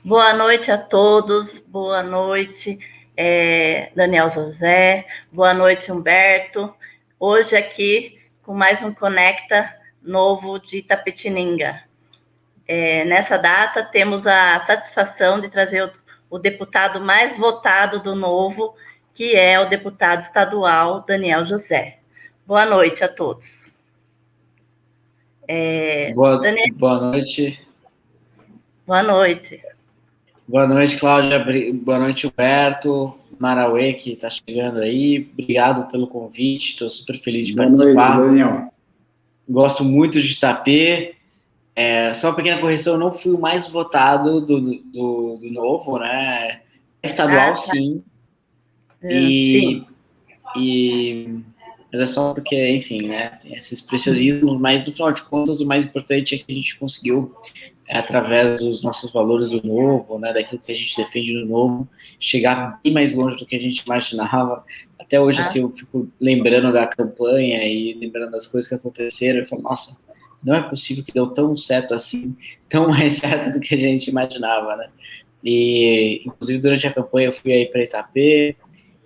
Boa noite a todos, boa noite, Daniel José, boa noite, Humberto. Hoje aqui com mais um Conecta novo de Itapetininga. Nessa data, temos a satisfação de trazer o deputado mais votado do Novo, que é o deputado estadual Daniel José. Boa noite a todos. Boa noite. Boa noite. Boa noite, Cláudia. Boa noite, Humberto. Marauê, que está chegando aí. Obrigado pelo convite. Estou super feliz de participar. Boa noite, Daniel. Gosto muito de Itapê. Só uma pequena correção, eu não fui o mais votado do Novo, né? Estadual, sim. Sim. Mas é só porque, enfim, né? Tem esses preciosismos, mas no final de contas, o mais importante é que a gente conseguiu, através dos nossos valores do Novo, né, daquilo que a gente defende no Novo, chegar bem mais longe do que a gente imaginava. Até hoje, assim, eu fico lembrando da campanha e lembrando das coisas que aconteceram, eu falo, nossa, não é possível que deu tão certo assim, tão mais certo do que a gente imaginava, né? E, inclusive, durante a campanha eu fui aí para Itapê,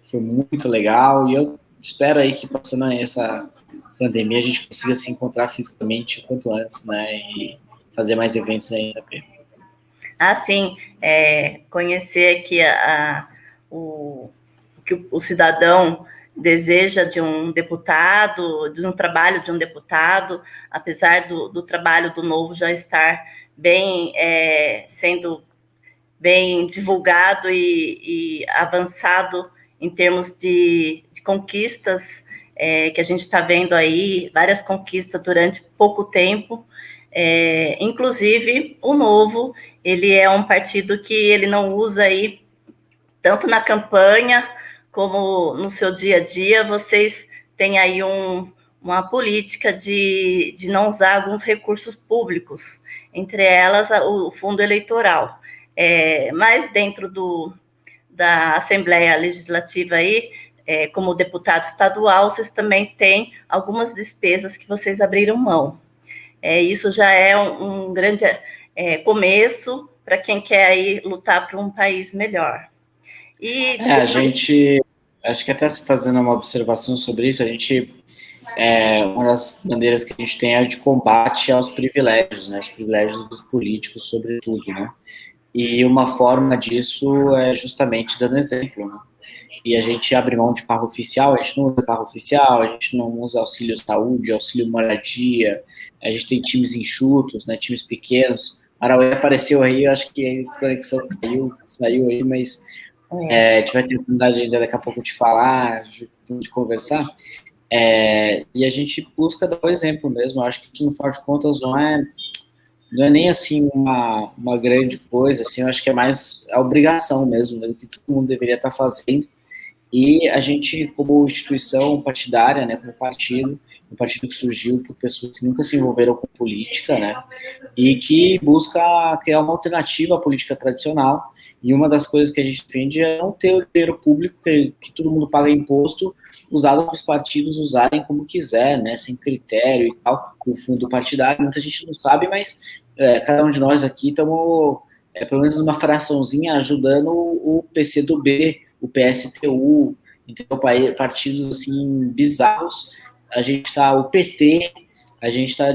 foi muito legal, e eu espero aí que, passando essa pandemia, a gente consiga se encontrar fisicamente o quanto antes, né, e fazer mais eventos aí também. Sim, conhecer aqui o que o cidadão deseja de um deputado, de um trabalho de um deputado, apesar do trabalho do Novo já estar bem, sendo bem divulgado e avançado em termos de conquistas, que a gente está vendo aí, várias conquistas durante pouco tempo. Inclusive, o Novo, ele é um partido que ele não usa aí, tanto na campanha como no seu dia a dia, vocês têm aí uma política de não usar alguns recursos públicos, entre elas o fundo eleitoral. Mas dentro da Assembleia Legislativa aí, como deputado estadual, vocês também têm algumas despesas que vocês abriram mão. Isso já é um grande começo para quem quer aí lutar por um país melhor. A gente, acho que até fazendo uma observação sobre isso, uma das bandeiras que a gente tem é de combate aos privilégios, né, os privilégios dos políticos, sobretudo, né, e uma forma disso é justamente dando exemplo, né, e a gente abre mão de carro oficial, a gente não usa carro oficial, a gente não usa auxílio saúde, auxílio moradia, a gente tem times enxutos, né, times pequenos. Marauê apareceu aí, eu acho que a conexão saiu aí, mas a gente vai ter oportunidade ainda daqui a pouco de falar, de conversar. E a gente busca dar o exemplo mesmo. Eu acho que isso, no final de contas, não é nem assim uma grande coisa, assim, eu acho que é mais a obrigação mesmo, né, do que todo mundo deveria estar fazendo. E a gente, como instituição partidária, né, como partido, um partido que surgiu por pessoas que nunca se envolveram com política, né, e que busca criar uma alternativa à política tradicional. E uma das coisas que a gente defende é não ter o dinheiro público que todo mundo paga imposto usado para os partidos usarem como quiser, né, sem critério e tal, com o fundo partidário. Muita gente não sabe, mas cada um de nós aqui estamos, pelo menos uma fraçãozinha, ajudando o PCdoB, o PSTU, então, partidos assim bizarros. A gente está, o PT, a gente está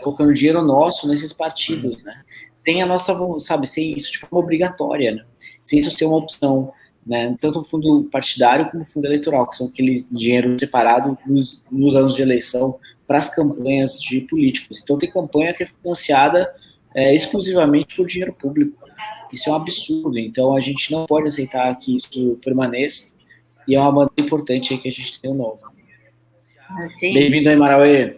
colocando dinheiro nosso nesses partidos, né? Sem a nossa, sabe, sem isso de forma obrigatória, né? Sem isso ser uma opção, né? Tanto o fundo partidário como o fundo eleitoral, que são aquele dinheiro separado nos anos de eleição para as campanhas de políticos. Então tem campanha que é financiada exclusivamente por dinheiro público. Isso é um absurdo. Então a gente não pode aceitar que isso permaneça. E é uma banda importante aí que a gente tem o novo. Bem-vindo aí, Marauê.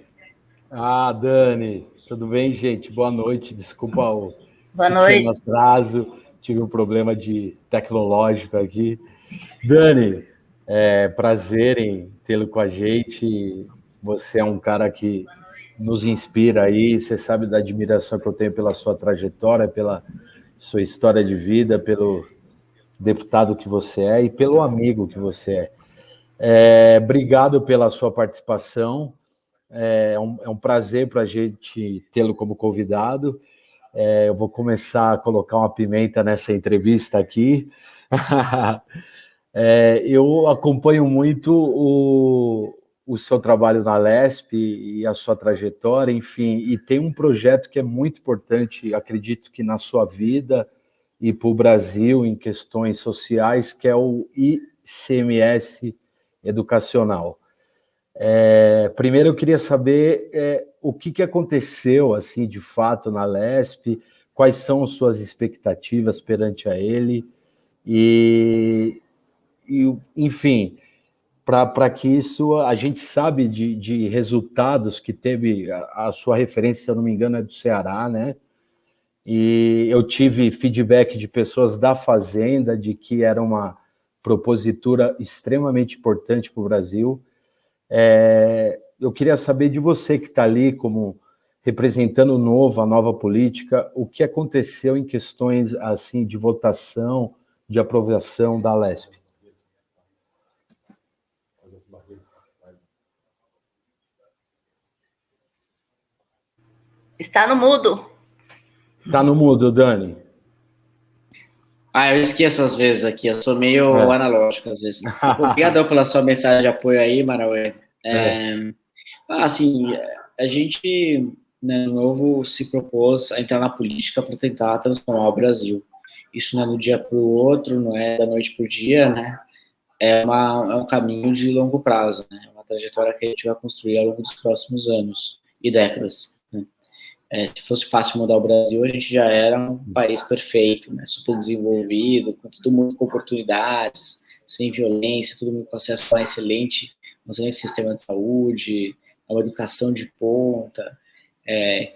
Dani, tudo bem, gente? Boa noite. Desculpa o pequeno atraso, tive um problema tecnológico aqui. Dani, prazer em tê-lo com a gente. Você é um cara que nos inspira aí, você sabe da admiração que eu tenho pela sua trajetória, pela sua história de vida, pelo deputado que você é e pelo amigo que você é. Obrigado pela sua participação. É um prazer para a gente tê-lo como convidado. Eu vou começar a colocar uma pimenta nessa entrevista aqui. Eu acompanho muito o seu trabalho na Lesp e a sua trajetória, enfim, e tem um projeto que é muito importante, acredito que na sua vida e para o Brasil em questões sociais, que é o ICMS educacional. Primeiro eu queria saber o que aconteceu, assim, de fato, na Lesp, quais são suas expectativas perante a ele, e enfim, para que isso, a gente sabe de resultados que teve, a sua referência, se eu não me engano, é do Ceará, né? E eu tive feedback de pessoas da Fazenda de que era uma propositura extremamente importante para o Brasil. Eu queria saber de você que está ali como representando a nova política, o que aconteceu em questões assim de votação, de aprovação da Lesp. Está no mudo. Está no mudo, Dani. Eu esqueço às vezes aqui, eu sou meio analógico às vezes. Obrigadão pela sua mensagem de apoio aí, Marauê. Assim, a gente, né, de novo, se propôs a entrar na política para tentar transformar o Brasil. Isso não é do dia para o outro, não é da noite para o dia, né? É um caminho de longo prazo, né? Uma trajetória que a gente vai construir ao longo dos próximos anos e décadas, né? Se fosse fácil mudar o Brasil, a gente já era um país perfeito, né? Super desenvolvido, com todo mundo com oportunidades, sem violência, todo mundo com acesso a um excelente sistema de saúde, a uma educação de ponta,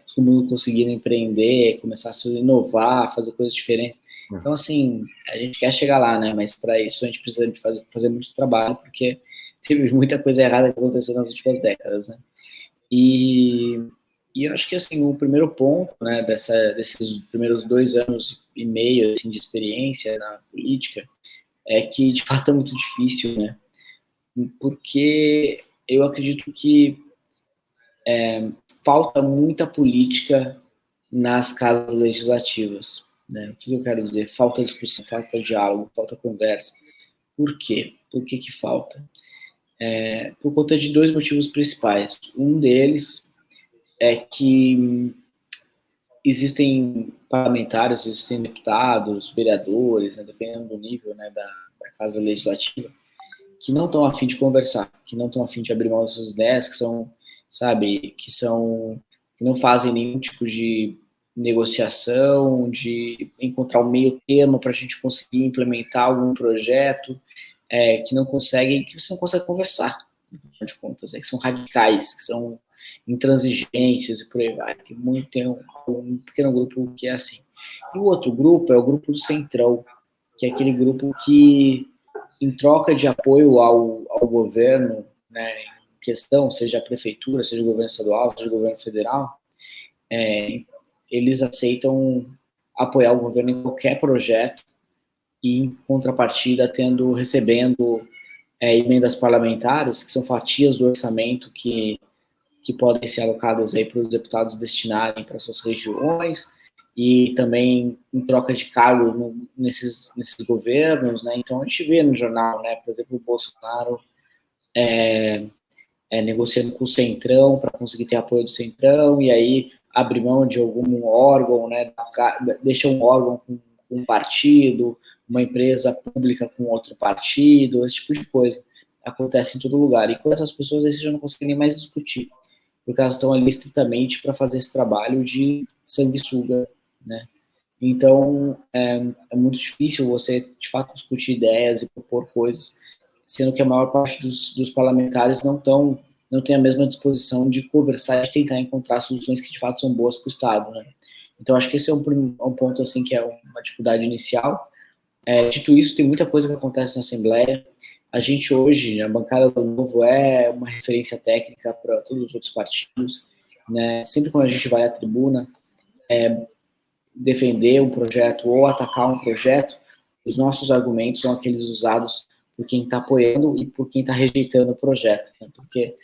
todo mundo conseguindo empreender, começar a se inovar, fazer coisas diferentes. Então, assim, a gente quer chegar lá, né? Mas para isso a gente precisa de fazer muito trabalho, porque teve muita coisa errada que aconteceu nas últimas décadas, né? E eu acho que, assim, o primeiro ponto, né, desses primeiros 2 anos e meio, assim, de experiência na política, é que, de fato, é muito difícil, né? Porque eu acredito que falta muita política nas casas legislativas, né? O que eu quero dizer? Falta discussão, falta diálogo, falta conversa. Por quê? Por que falta? Por conta de 2 motivos principais. Um deles é que existem parlamentares, existem deputados, vereadores, né, dependendo do nível, né, da casa legislativa, que não estão a fim de conversar, que não estão a fim de abrir mão das suas ideias, que são, sabe, que não fazem nenhum tipo de negociação, de encontrar um meio termo para a gente conseguir implementar algum projeto, que você não consegue conversar, no final de contas, que são radicais, que são intransigentes e por aí vai. Tem um pequeno grupo que é assim. E o outro grupo é o grupo do Centrão, que é aquele grupo que, em troca de apoio ao governo, né, em questão, seja a prefeitura, seja o governo estadual, seja o governo federal, eles aceitam apoiar o governo em qualquer projeto e, em contrapartida, recebendo emendas parlamentares, que são fatias do orçamento que podem ser alocadas aí para os deputados destinarem para suas regiões, e também em troca de cargo nesses governos, né? Então a gente vê no jornal, né? Por exemplo, o Bolsonaro negociando com o Centrão para conseguir ter apoio do Centrão, e aí abre mão de algum órgão, né? Deixa um órgão com um partido, uma empresa pública com outro partido, esse tipo de coisa acontece em todo lugar. E com essas pessoas aí você já não consegue nem mais discutir, porque elas estão ali estritamente para fazer esse trabalho de sanguessuga, né? Então, é muito difícil você, de fato, discutir ideias e propor coisas, sendo que a maior parte dos parlamentares não tem a mesma disposição de conversar e de tentar encontrar soluções que, de fato, são boas para o Estado, né? Então, acho que esse é um ponto, assim, que é uma dificuldade inicial. Dito isso, tem muita coisa que acontece na Assembleia. A gente hoje, a bancada do Novo é uma referência técnica para todos os outros partidos, né? Sempre quando a gente vai à tribuna defender um projeto ou atacar um projeto, os nossos argumentos são aqueles usados por quem está apoiando e por quem está rejeitando o projeto, né? Porque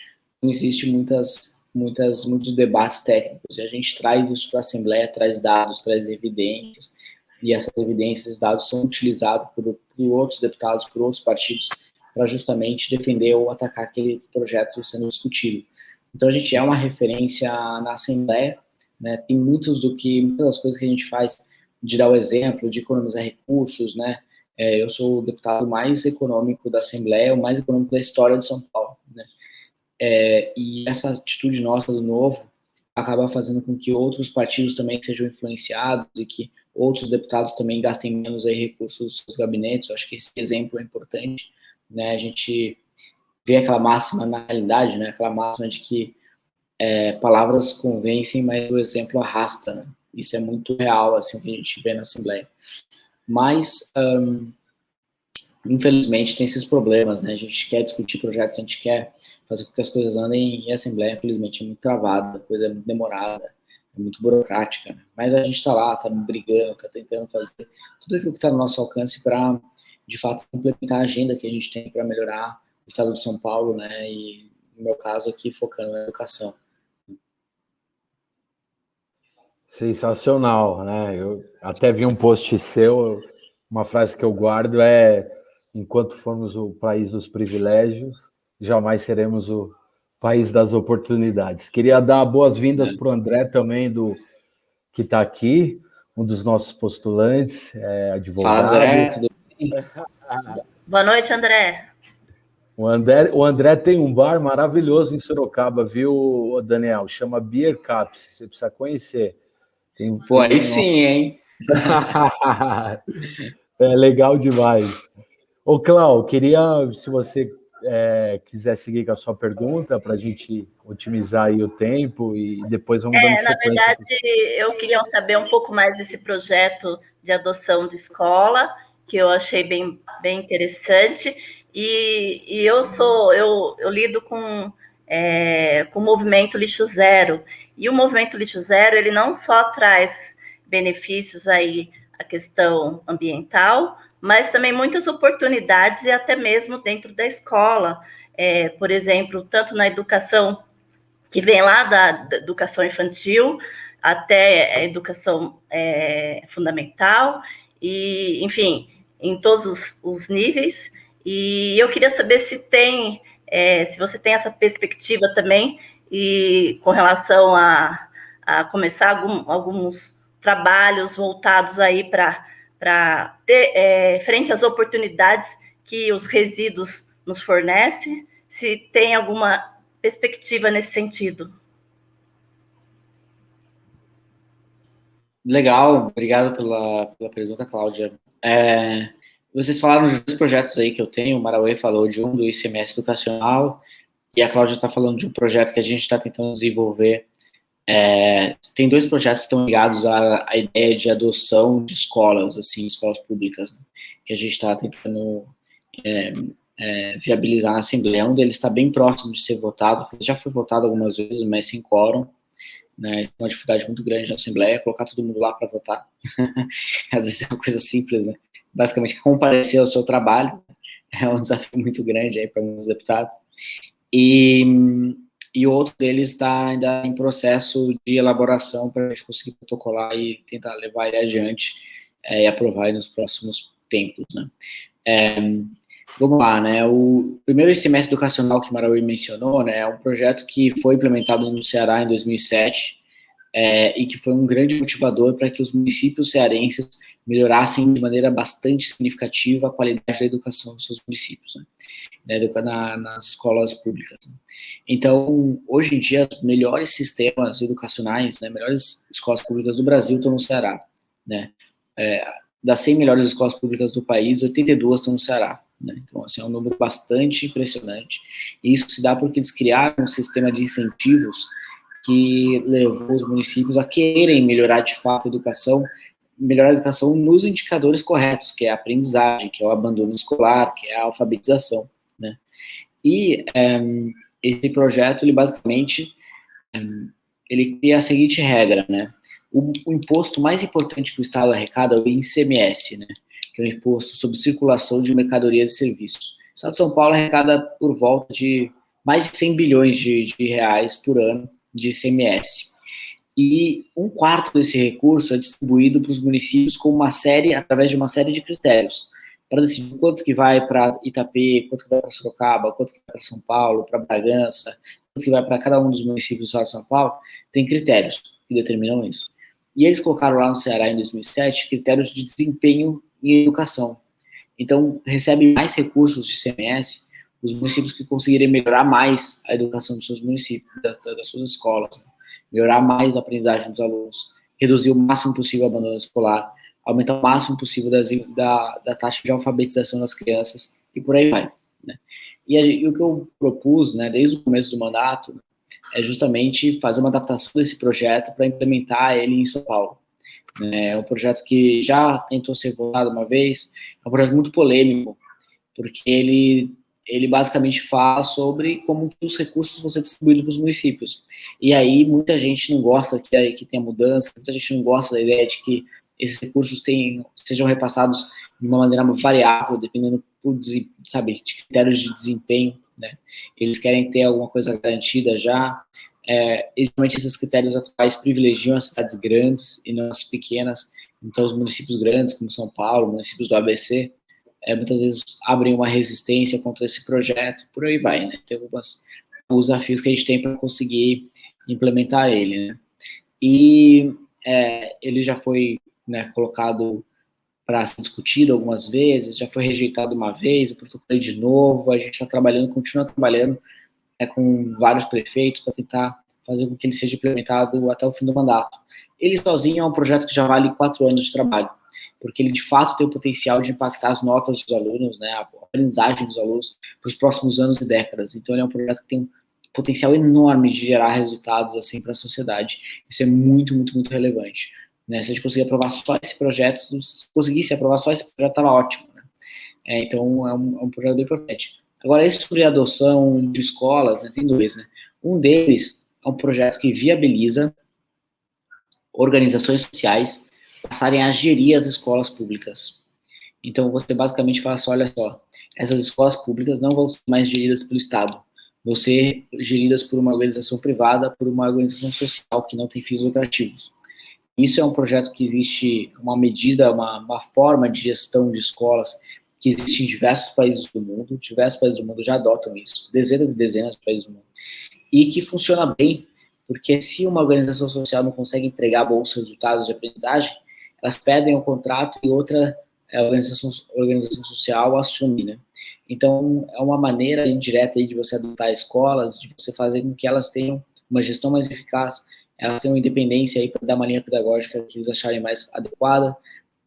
não existe muitas muitos debates técnicos, e a gente traz isso para a Assembleia, traz dados, traz evidências, e essas evidências e dados são utilizados por outros deputados, por outros partidos, para justamente defender ou atacar aquele projeto sendo discutido. Então, a gente é uma referência na Assembleia, né? Tem muitas das coisas que a gente faz, de dar o exemplo, de economizar recursos, né? Eu sou o deputado mais econômico da Assembleia, o mais econômico da história de São Paulo, né? E essa atitude nossa do Novo acaba fazendo com que outros partidos também sejam influenciados e que outros deputados também gastem menos aí recursos nos seus gabinetes. Eu acho que esse exemplo é importante, né? A gente vê aquela máxima na realidade, né? Aquela máxima de que palavras convencem, mas o exemplo arrasta, né? Isso é muito real, assim, que a gente vê na Assembleia. Mas, infelizmente, tem esses problemas, né? A gente quer discutir projetos, a gente quer fazer com que as coisas andem, e a Assembleia, infelizmente, é muito travada, a coisa é muito demorada, é muito burocrática, né? Mas a gente está lá, está brigando, está tentando fazer tudo aquilo que está no nosso alcance para, de fato, implementar a agenda que a gente tem para melhorar o estado de São Paulo, né? E, no meu caso aqui, focando na educação. Sensacional, né? Eu até vi um post seu, uma frase que eu guardo é: enquanto formos o país dos privilégios, jamais seremos o país das oportunidades. Queria dar boas-vindas para o André também, que está aqui, um dos nossos postulantes, advogado. Fala, André, tudo bem? Boa noite, André. O André tem um bar maravilhoso em Sorocaba, viu, Daniel? Chama Beer Caps, você precisa conhecer. Pô, aí sim, hein? É legal demais. Ô, Clau, queria, se você quiser seguir com a sua pergunta, para a gente otimizar aí o tempo e depois vamos dando sequência. Na verdade, eu queria saber um pouco mais desse projeto de adoção de escola, que eu achei bem interessante, e eu lido com o movimento Lixo Zero, e o movimento Lixo Zero, ele não só traz benefícios aí à questão ambiental, mas também muitas oportunidades e até mesmo dentro da escola, por exemplo, tanto na educação, que vem lá da educação infantil até a educação fundamental, e, enfim, em todos os níveis. E eu queria saber se você tem essa perspectiva também, e com relação a começar alguns trabalhos voltados aí para ter frente às oportunidades que os resíduos nos fornecem, se tem alguma perspectiva nesse sentido. Legal, obrigado pela pergunta, Cláudia. Vocês falaram de dois projetos aí que eu tenho, o Marauê falou de um do ICMS educacional, e a Cláudia está falando de um projeto que a gente está tentando desenvolver. Tem dois projetos que estão ligados à ideia de adoção de escolas, assim, escolas públicas, né, que a gente está tentando viabilizar na Assembleia. Um deles está bem próximo de ser votado, já foi votado algumas vezes, mas sem quórum, né, uma dificuldade muito grande na Assembleia, colocar todo mundo lá para votar. Às vezes é uma coisa simples, né? Basicamente, comparecer ao seu trabalho é um desafio muito grande aí para muitos deputados. E o outro deles está ainda em processo de elaboração para a gente conseguir protocolar e tentar levar ele adiante e aprovar nos próximos tempos, né? Vamos lá, né? O primeiro semestre educacional que Marauê mencionou, né, é um projeto que foi implementado no Ceará em 2007 e que foi um grande motivador para que os municípios cearenses melhorassem de maneira bastante significativa a qualidade da educação dos seus municípios, né, nas escolas públicas. Né. Então, hoje em dia, os melhores sistemas educacionais, né, melhores escolas públicas do Brasil estão no Ceará, né. Das 100 melhores escolas públicas do país, 82 estão no Ceará. Né? Então, assim, é um número bastante impressionante. E isso se dá porque eles criaram um sistema de incentivos que levou os municípios a quererem melhorar de fato a educação, melhorar a educação nos indicadores corretos, que é a aprendizagem, que é o abandono escolar, que é a alfabetização. Né? E esse projeto, ele basicamente ele cria a seguinte regra, né? O imposto mais importante que o Estado arrecada é o ICMS, né? Que é o Imposto sobre Circulação de Mercadorias e Serviços. O Estado de São Paulo arrecada por volta de mais de 100 bilhões de reais por ano de ICMS. E 1/4 desse recurso é distribuído para os municípios através de uma série de critérios, para decidir quanto que vai para Itapê, quanto que vai para Sorocaba, quanto que vai para São Paulo, para Bragança, quanto que vai para cada um dos municípios do estado de São Paulo, tem critérios que determinam isso. E eles colocaram lá no Ceará, em 2007, critérios de desempenho em educação. Então, recebem mais recursos de ICMS os municípios que conseguirem melhorar mais a educação dos seus municípios, das suas escolas, né? Melhorar mais a aprendizagem dos alunos, reduzir o máximo possível o abandono escolar, aumentar o máximo possível da taxa de alfabetização das crianças, e por aí vai, né? E o que eu propus, né, desde o começo do mandato, é justamente fazer uma adaptação desse projeto para implementar ele em São Paulo. É um projeto que já tentou ser votado uma vez, é um projeto muito polêmico, porque ele basicamente fala sobre como que os recursos vão ser distribuídos para os municípios. E aí muita gente não gosta que tenha mudança, muita gente não gosta da ideia de que esses recursos sejam repassados de uma maneira variável, dependendo de critérios de desempenho, né? Eles querem ter alguma coisa garantida já. Geralmente esses critérios atuais privilegiam as cidades grandes e não as pequenas. Então os municípios grandes, como São Paulo, municípios do ABC, muitas vezes abrem uma resistência contra esse projeto, por aí vai, né? Tem alguns desafios que a gente tem para conseguir implementar ele, né? E ele já foi, né, colocado para ser discutido algumas vezes, já foi rejeitado uma vez, eu protocolei de novo, a gente está trabalhando, continua trabalhando com vários prefeitos para tentar fazer com que ele seja implementado até o fim do mandato. Ele sozinho é um projeto que já vale 4 anos de trabalho, porque ele de fato tem o potencial de impactar as notas dos alunos, né, a aprendizagem dos alunos para os próximos anos e décadas. Então ele é um projeto que tem um potencial enorme de gerar resultados assim para a sociedade. Isso é muito, muito, muito relevante, né? Se a gente conseguir aprovar só esse projeto, se conseguisse aprovar só esse projeto, estava ótimo, né? Então é um projeto bem importante. Agora, esse sobre a adoção de escolas, né, tem 2, né? Um deles é um projeto que viabiliza organizações sociais passarem a gerir as escolas públicas. Então, você basicamente fala assim, olha só, essas escolas públicas não vão ser mais geridas pelo Estado, vão ser geridas por uma organização privada, por uma organização social que não tem fins lucrativos. Isso é um projeto que existe, uma medida, uma forma de gestão de escolas que existe em diversos países do mundo já adotam isso, dezenas e dezenas de países do mundo, e que funciona bem, porque se uma organização social não consegue entregar bons resultados de aprendizagem, elas pedem o contrato e outra organização social assume, né? Então, é uma maneira indireta aí de você adotar escolas, de você fazer com que elas tenham uma gestão mais eficaz, elas tenham independência aí para dar uma linha pedagógica que eles acharem mais adequada,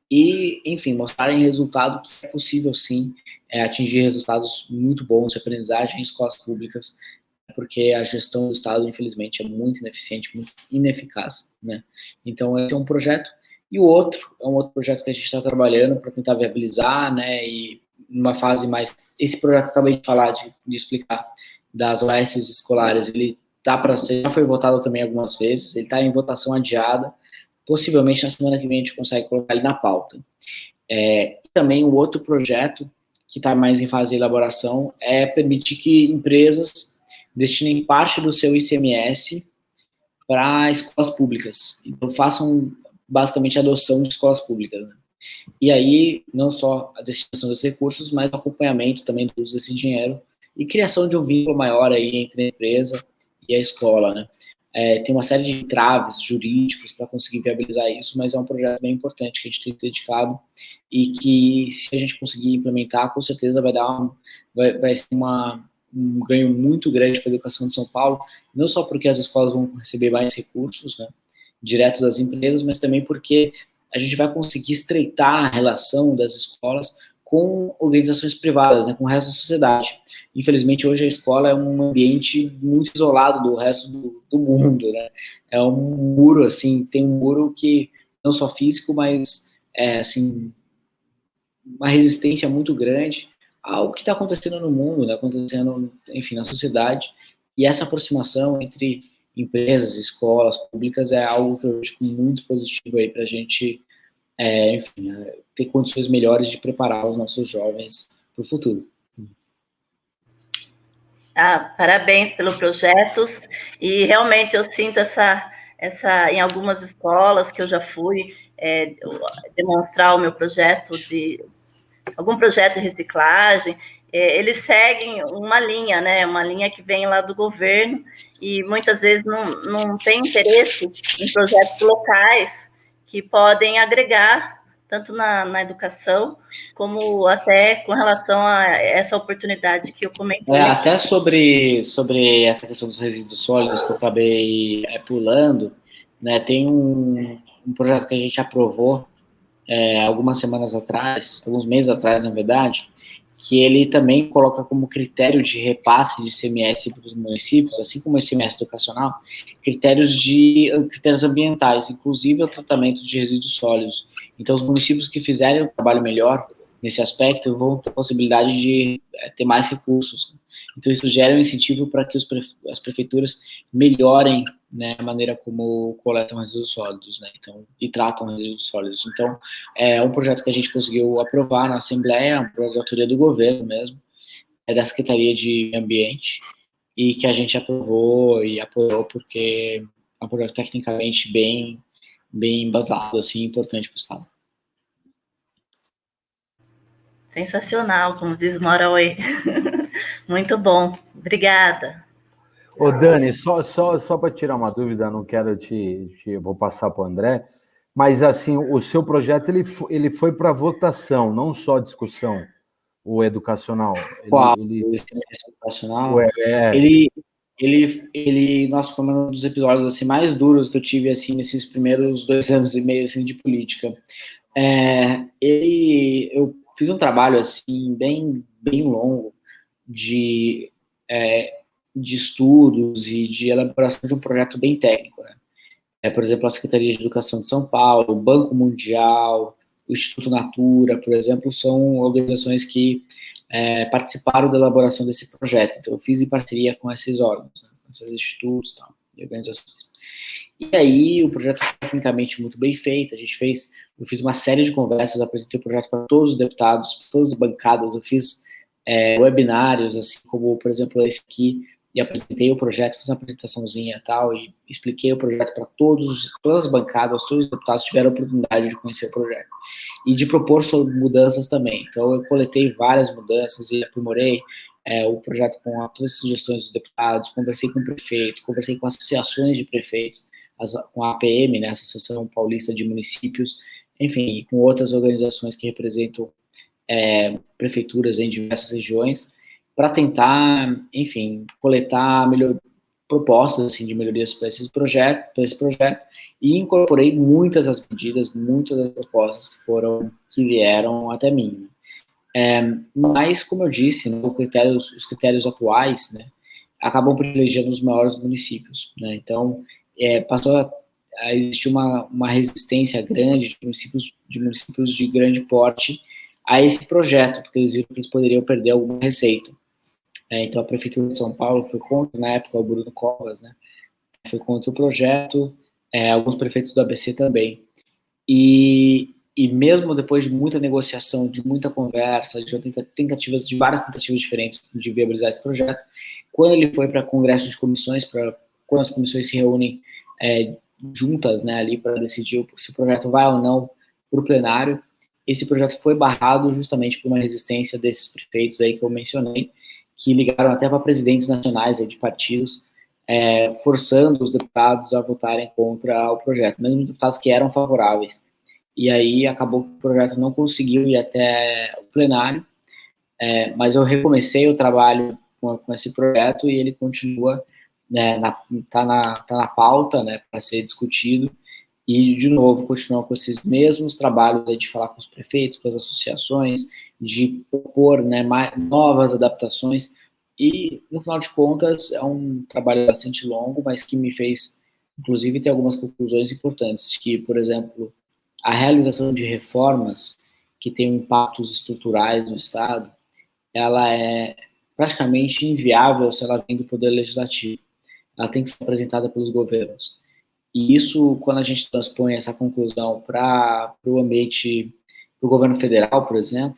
e, enfim, mostrarem resultado que é possível, sim, atingir resultados muito bons de aprendizagem em escolas públicas, porque a gestão do Estado, infelizmente, é muito ineficiente, muito ineficaz, né? Então, esse é um projeto. E o outro é um outro projeto que a gente está trabalhando para tentar viabilizar, né? E numa fase mais... Esse projeto que eu acabei de falar, de explicar, das OS escolares, ele tá para ser, já foi votado também algumas vezes, ele está em votação adiada, possivelmente na semana que vem a gente consegue colocar ele na pauta. E também o outro projeto, que está mais em fase de elaboração, é permitir que empresas destinem parte do seu ICMS para escolas públicas. Então, façam basicamente a adoção de escolas públicas, né? E aí, não só a destinação desses recursos, mas o acompanhamento também do uso desse dinheiro e criação de um vínculo maior aí entre a empresa e a escola, né? Tem uma série de entraves jurídicos para conseguir viabilizar isso, mas é um projeto bem importante que a gente tem se dedicado e que, se a gente conseguir implementar, com certeza vai ser um ganho muito grande para a educação de São Paulo, não só porque as escolas vão receber mais recursos, né, direto das empresas, mas também porque a gente vai conseguir estreitar a relação das escolas com organizações privadas, né, com o resto da sociedade. Infelizmente, hoje a escola é um ambiente muito isolado do resto do mundo, né? É um muro, assim, tem um muro que, não só físico, mas, assim, uma resistência muito grande ao que está acontecendo no mundo, né, acontecendo, enfim, na sociedade, e essa aproximação entre empresas e escolas públicas é algo que eu acho muito positivo aí para a gente, enfim, ter condições melhores de preparar os nossos jovens para o futuro. Parabéns pelo projeto. E realmente eu sinto essa em algumas escolas que eu já fui demonstrar o meu projeto algum projeto de reciclagem. Eles seguem uma linha, né? Uma linha que vem lá do governo e muitas vezes não tem interesse em projetos locais que podem agregar tanto na educação como até com relação a essa oportunidade que eu comentei. Até sobre essa questão dos resíduos sólidos que eu acabei pulando, né, tem um projeto que a gente aprovou algumas semanas atrás, alguns meses atrás, na verdade, que ele também coloca como critério de repasse de ICMS para os municípios, assim como o ICMS educacional, critérios ambientais, inclusive o tratamento de resíduos sólidos. Então, os municípios que fizerem um trabalho melhor nesse aspecto vão ter a possibilidade de ter mais recursos. Então, isso gera um incentivo para que as prefeituras melhorem, né, a maneira como coletam resíduos sólidos, né, então, e tratam resíduos sólidos. Então, é um projeto que a gente conseguiu aprovar na Assembleia, um projeto de autoria do governo mesmo, da Secretaria de Ambiente, e que a gente aprovou e apoiou porque é um projeto tecnicamente bem embasado, assim, importante para o Estado. Sensacional, como diz Morauê. Muito bom. Obrigada. Ô, Dani, só para tirar uma dúvida, não quero vou passar para o André, mas assim, o seu projeto ele foi para votação, não só discussão, o educacional. O educacional, nossa, foi um dos episódios assim, mais duros que eu tive assim, nesses primeiros 2 anos e meio assim, de política. Eu fiz um trabalho assim, bem longo de estudos e de elaboração de um projeto bem técnico, né? Por exemplo, a Secretaria de Educação de São Paulo, o Banco Mundial, o Instituto Natura, por exemplo, são organizações que participaram da elaboração desse projeto. Então, eu fiz em parceria com esses órgãos, né, com esses institutos e organizações. E aí, o projeto é tecnicamente muito bem feito. Eu fiz uma série de conversas, apresentei o projeto para todos os deputados, para todas as bancadas, eu fiz webinários, assim como, por exemplo, esse aqui, e apresentei o projeto, fiz uma apresentaçãozinha e tal, e expliquei o projeto para todas as bancadas, todos os deputados tiveram a oportunidade de conhecer o projeto. E de propor sobre mudanças também. Então, eu coletei várias mudanças e aprimorei o projeto com todas as sugestões dos deputados, conversei com prefeitos, conversei com associações de prefeitos, com a APM, né, Associação Paulista de Municípios, enfim, e com outras organizações que representam prefeituras em diversas regiões, para tentar, enfim, coletar propostas assim, de melhorias para esse projeto, e incorporei muitas das medidas, muitas das propostas que vieram até mim. Mas, como eu disse, né, os critérios atuais, né, acabam privilegiando os maiores municípios, né? Então, passou a existir uma resistência grande de municípios de grande porte a esse projeto, porque eles viram que eles poderiam perder alguma receita. Então, a Prefeitura de São Paulo foi contra, na época, o Bruno Covas, né, foi contra o projeto, alguns prefeitos do ABC também. E mesmo depois de muita negociação, de muita conversa, de várias tentativas diferentes de viabilizar esse projeto, quando ele foi para congresso de comissões, quando as comissões se reúnem juntas, né, ali para decidir se o projeto vai ou não para o plenário, esse projeto foi barrado justamente por uma resistência desses prefeitos aí que eu mencionei, que ligaram até para presidentes nacionais aí de partidos, forçando os deputados a votarem contra o projeto, mesmo deputados que eram favoráveis. E aí acabou que o projeto não conseguiu ir até o plenário, mas eu recomecei o trabalho com esse projeto e ele continua, né, tá na pauta, né, para ser discutido, e, de novo, continuar com esses mesmos trabalhos aí de falar com os prefeitos, com as associações, de propor, né, novas adaptações, e, no final de contas, é um trabalho bastante longo, mas que me fez, inclusive, ter algumas conclusões importantes, que, por exemplo, a realização de reformas que tenham impactos estruturais no Estado, ela é praticamente inviável se ela vem do Poder Legislativo. Ela tem que ser apresentada pelos governos. E isso, quando a gente transpõe essa conclusão para o ambiente do governo federal, por exemplo,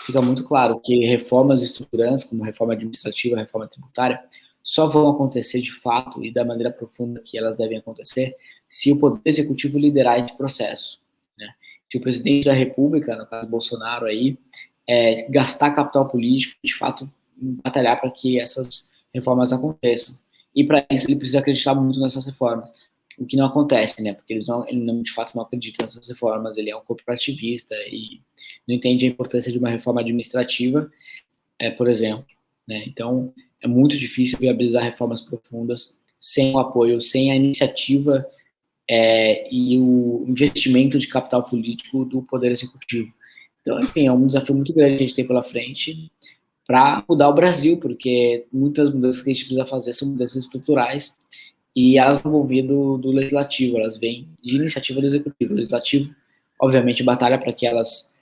fica muito claro que reformas estruturantes, como reforma administrativa, reforma tributária, só vão acontecer de fato e da maneira profunda que elas devem acontecer se o Poder Executivo liderar esse processo, né? Se o presidente da República, no caso Bolsonaro aí, gastar capital político, de fato, batalhar para que essas reformas aconteçam. E para isso ele precisa acreditar muito nessas reformas, o que não acontece, né? Porque ele não, de fato não acredita nessas reformas, ele é um corporativista e não entende a importância de uma reforma administrativa, por exemplo, né? Então, é muito difícil viabilizar reformas profundas sem o apoio, sem a iniciativa e o investimento de capital político do Poder Executivo. Então, enfim, é um desafio muito grande que a gente tem pela frente para mudar o Brasil, porque muitas mudanças que a gente precisa fazer são mudanças estruturais e elas não vão vir do legislativo, elas vêm de iniciativa do executivo. O legislativo, obviamente, batalha para que elas,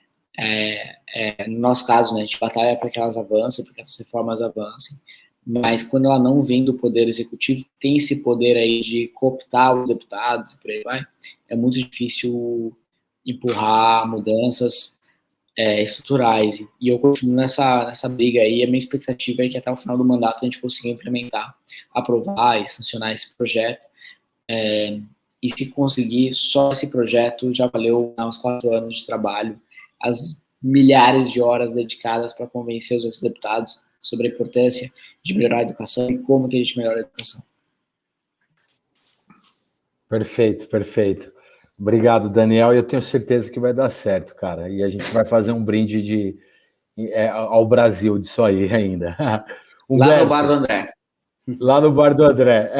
no nosso caso, né, a gente batalha para que elas avancem, para que essas reformas avancem, mas quando ela não vem do poder executivo, tem esse poder aí de cooptar os deputados e por aí vai, é muito difícil empurrar mudanças estruturais. E eu continuo nessa briga aí. A minha expectativa é que até o final do mandato a gente consiga implementar, aprovar e sancionar esse projeto. E se conseguir, só esse projeto já valeu uns 4 anos de trabalho, as milhares de horas dedicadas para convencer os outros deputados sobre a importância de melhorar a educação e como que a gente melhora a educação. Perfeito, perfeito. Obrigado, Daniel. Eu tenho certeza que vai dar certo, cara. E a gente vai fazer um brinde ao Brasil disso aí ainda. Humberto, lá no Bar do André. Lá no Bar do André.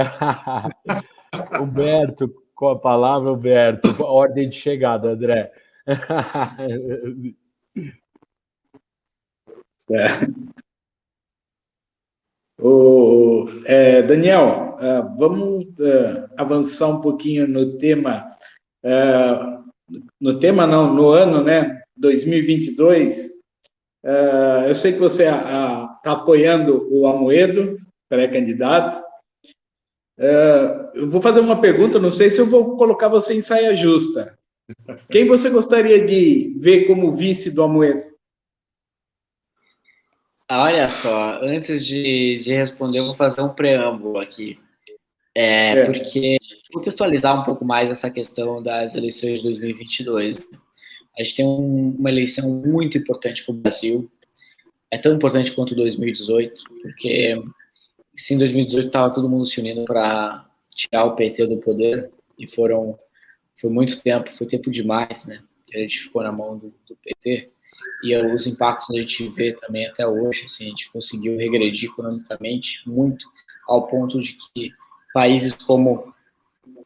Humberto, com a palavra, Humberto. Ordem de chegada, André. Daniel, vamos avançar um pouquinho no tema, no ano, né, 2022. Eu sei que você está apoiando o Amoedo, pré-candidato. Eu vou fazer uma pergunta, não sei se eu vou colocar você em saia justa. Quem você gostaria de ver como vice do Amoedo? Olha só, antes de responder, eu vou fazer um preâmbulo aqui. Porque contextualizar um pouco mais essa questão das eleições de 2022. A gente tem uma eleição muito importante para o Brasil. É tão importante quanto 2018, porque se em 2018 estava todo mundo se unindo para tirar o PT do poder, e foi muito tempo, foi tempo demais, né? Que a gente ficou na mão do PT. E os impactos a gente vê também até hoje, assim, a gente conseguiu regredir economicamente muito, ao ponto de que países como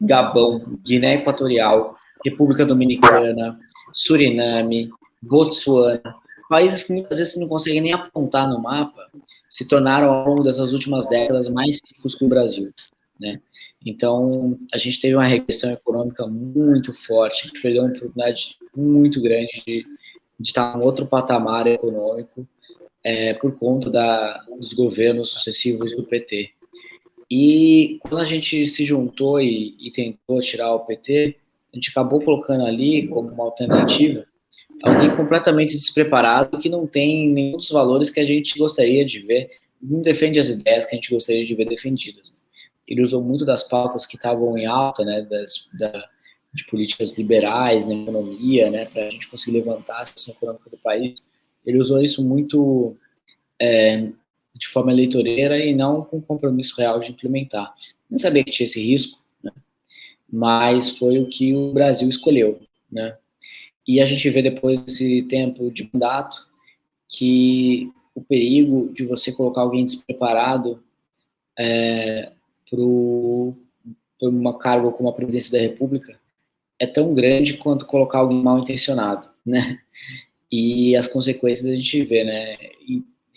Gabão, Guiné Equatorial, República Dominicana, Suriname, Botsuana, países que muitas vezes você não consegue nem apontar no mapa, se tornaram ao longo dessas últimas décadas mais ricos que o Brasil, né? Então, a gente teve uma regressão econômica muito forte, a gente perdeu uma oportunidade muito grande de estar em outro patamar econômico por conta dos governos sucessivos do PT. E quando a gente se juntou e tentou tirar o PT, a gente acabou colocando ali como uma alternativa alguém completamente despreparado que não tem nenhum dos valores que a gente gostaria de ver, não defende as ideias que a gente gostaria de ver defendidas. Ele usou muito das pautas que estavam em alta, né, de políticas liberais na economia, né, para a gente conseguir levantar a situação econômica do país. Ele usou isso muito de forma eleitoreira e não com compromisso real de implementar. Não sabia que tinha esse risco, né, mas foi o que o Brasil escolheu, né. E a gente vê depois desse tempo de mandato que o perigo de você colocar alguém despreparado para uma cargo como a presidência da República é tão grande quanto colocar alguém mal intencionado, né? E as consequências a gente vê, né?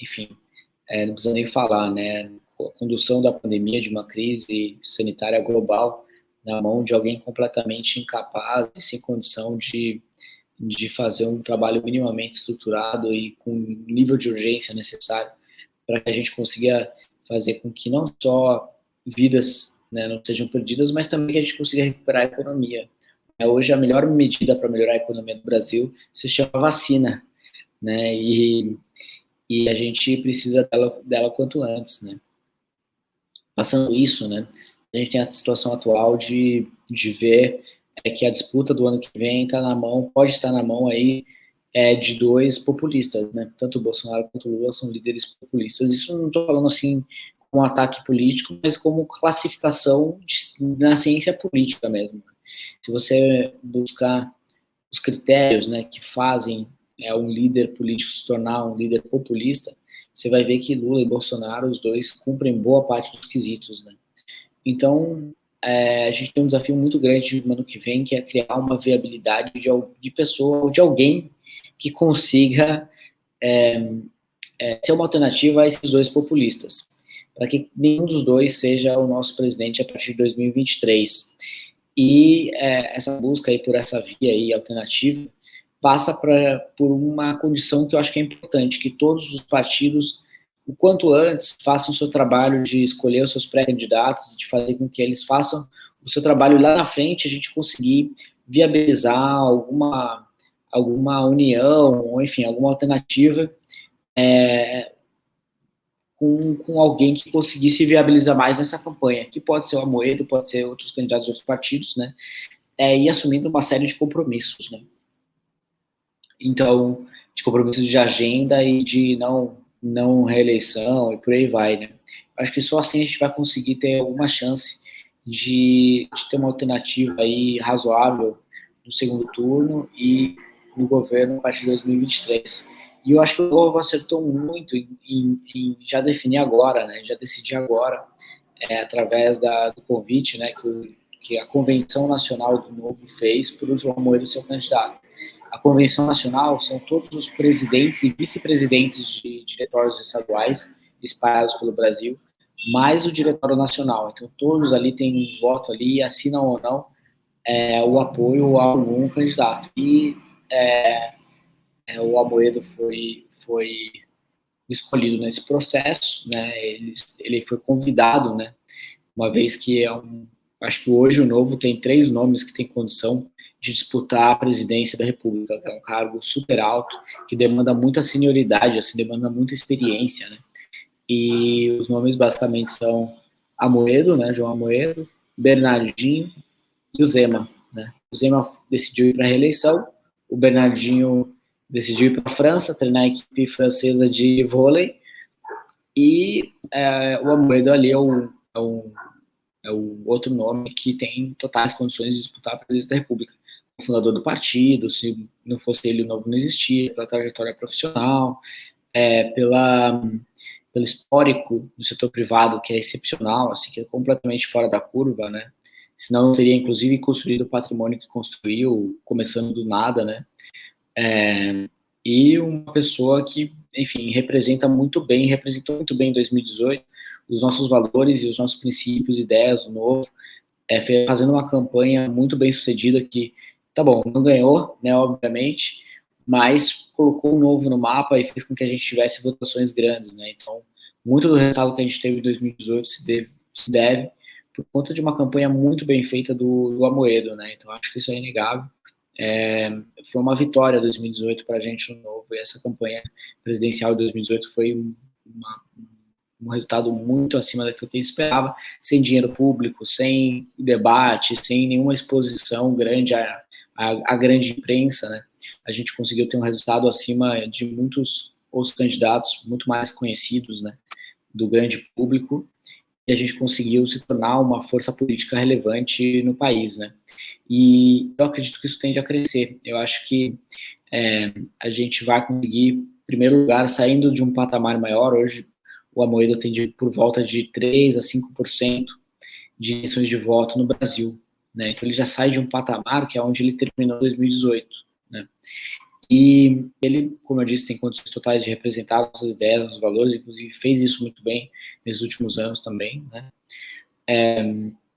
Enfim, não precisa nem falar, né? A condução da pandemia, de uma crise sanitária global, na mão de alguém completamente incapaz e sem condição de fazer um trabalho minimamente estruturado e com o nível de urgência necessário para que a gente consiga fazer com que não só vidas, né, não sejam perdidas, mas também que a gente consiga recuperar a economia. Hoje, a melhor medida para melhorar a economia do Brasil se chama vacina, né? E a gente precisa dela quanto antes, né? Passando isso, né? A gente tem a situação atual de ver que a disputa do ano que vem pode estar na mão aí de dois populistas, né? Tanto o Bolsonaro quanto o Lula são líderes populistas. Isso não estou falando assim como um ataque político, mas como classificação na ciência política mesmo. Se você buscar os critérios, né, que fazem um líder político se tornar um líder populista, você vai ver que Lula e Bolsonaro, os dois, cumprem boa parte dos quesitos, né? Então, a gente tem um desafio muito grande no ano que vem, que é criar uma viabilidade de pessoa, ou de alguém que consiga ser uma alternativa a esses dois populistas, para que nenhum dos dois seja o nosso presidente a partir de 2023. E essa busca aí por essa via aí alternativa passa por uma condição que eu acho que é importante, que todos os partidos, o quanto antes, façam o seu trabalho de escolher os seus pré-candidatos, de fazer com que eles façam o seu trabalho, e lá na frente a gente conseguir viabilizar alguma união, ou enfim, alguma alternativa com alguém que conseguisse viabilizar mais essa campanha, que pode ser o Amoedo, pode ser outros candidatos de outros partidos, né, e assumindo uma série de compromissos, né. Então, de compromissos de agenda e de não reeleição e por aí vai, né. Acho que só assim a gente vai conseguir ter alguma chance de ter uma alternativa aí razoável no segundo turno e no governo a partir de 2023. E eu acho que o Lula acertou muito em já definir agora, né, já decidir agora, através do convite, né, que a Convenção Nacional do Novo fez para o João Amoedo ser o candidato. A Convenção Nacional são todos os presidentes e vice-presidentes de diretórios estaduais espalhados pelo Brasil, mais o Diretório Nacional. Então, todos ali têm um voto ali e assinam ou não o apoio a algum candidato. E o Amoedo foi escolhido nesse processo, né? Ele foi convidado, né? Uma vez que acho que hoje o Novo tem 3 nomes que têm condição de disputar a presidência da República, que é um cargo super alto, que demanda muita senioridade, assim, demanda muita experiência, né? E os nomes basicamente são Amoedo, né? João Amoedo, Bernardinho e o Zema, né? O Zema decidiu ir para a reeleição, o Bernardinho decidiu ir para a França, treinar a equipe francesa de vôlei, e o Amoedo ali é o outro nome que tem totais condições de disputar a presidência da República. O fundador do partido, se não fosse ele, o Novo não existia, pela trajetória profissional, pelo histórico do setor privado, que é excepcional, assim, que é completamente fora da curva, né? Senão não teria, inclusive, construído o patrimônio que construiu, começando do nada, né? E uma pessoa que, enfim, representou muito bem em 2018 os nossos valores e os nossos princípios, ideias, o Novo, fazendo uma campanha muito bem sucedida que, tá bom, não ganhou, né, obviamente, mas colocou o Novo no mapa e fez com que a gente tivesse votações grandes, né? Então, muito do resultado que a gente teve em 2018 se deve por conta de uma campanha muito bem feita do Amoedo, né? Então, acho que isso é inegável. Foi uma vitória 2018 para a gente no Novo, e essa campanha presidencial de 2018 foi um resultado muito acima daquilo que a gente esperava, sem dinheiro público, sem debate, sem nenhuma exposição grande à grande imprensa, né? A gente conseguiu ter um resultado acima de muitos outros candidatos, muito mais conhecidos, né, do grande público, e a gente conseguiu se tornar uma força política relevante no país, né? E eu acredito que isso tende a crescer. Eu acho que a gente vai conseguir, em primeiro lugar, saindo de um patamar maior. Hoje, o Amoedo tem por volta de 3% a 5% de intenções de voto no Brasil, né? Então, ele já sai de um patamar que é onde ele terminou em 2018, né? E ele, como eu disse, tem condições totais de representar nossas ideias, nossos valores, inclusive fez isso muito bem nesses últimos anos também, né?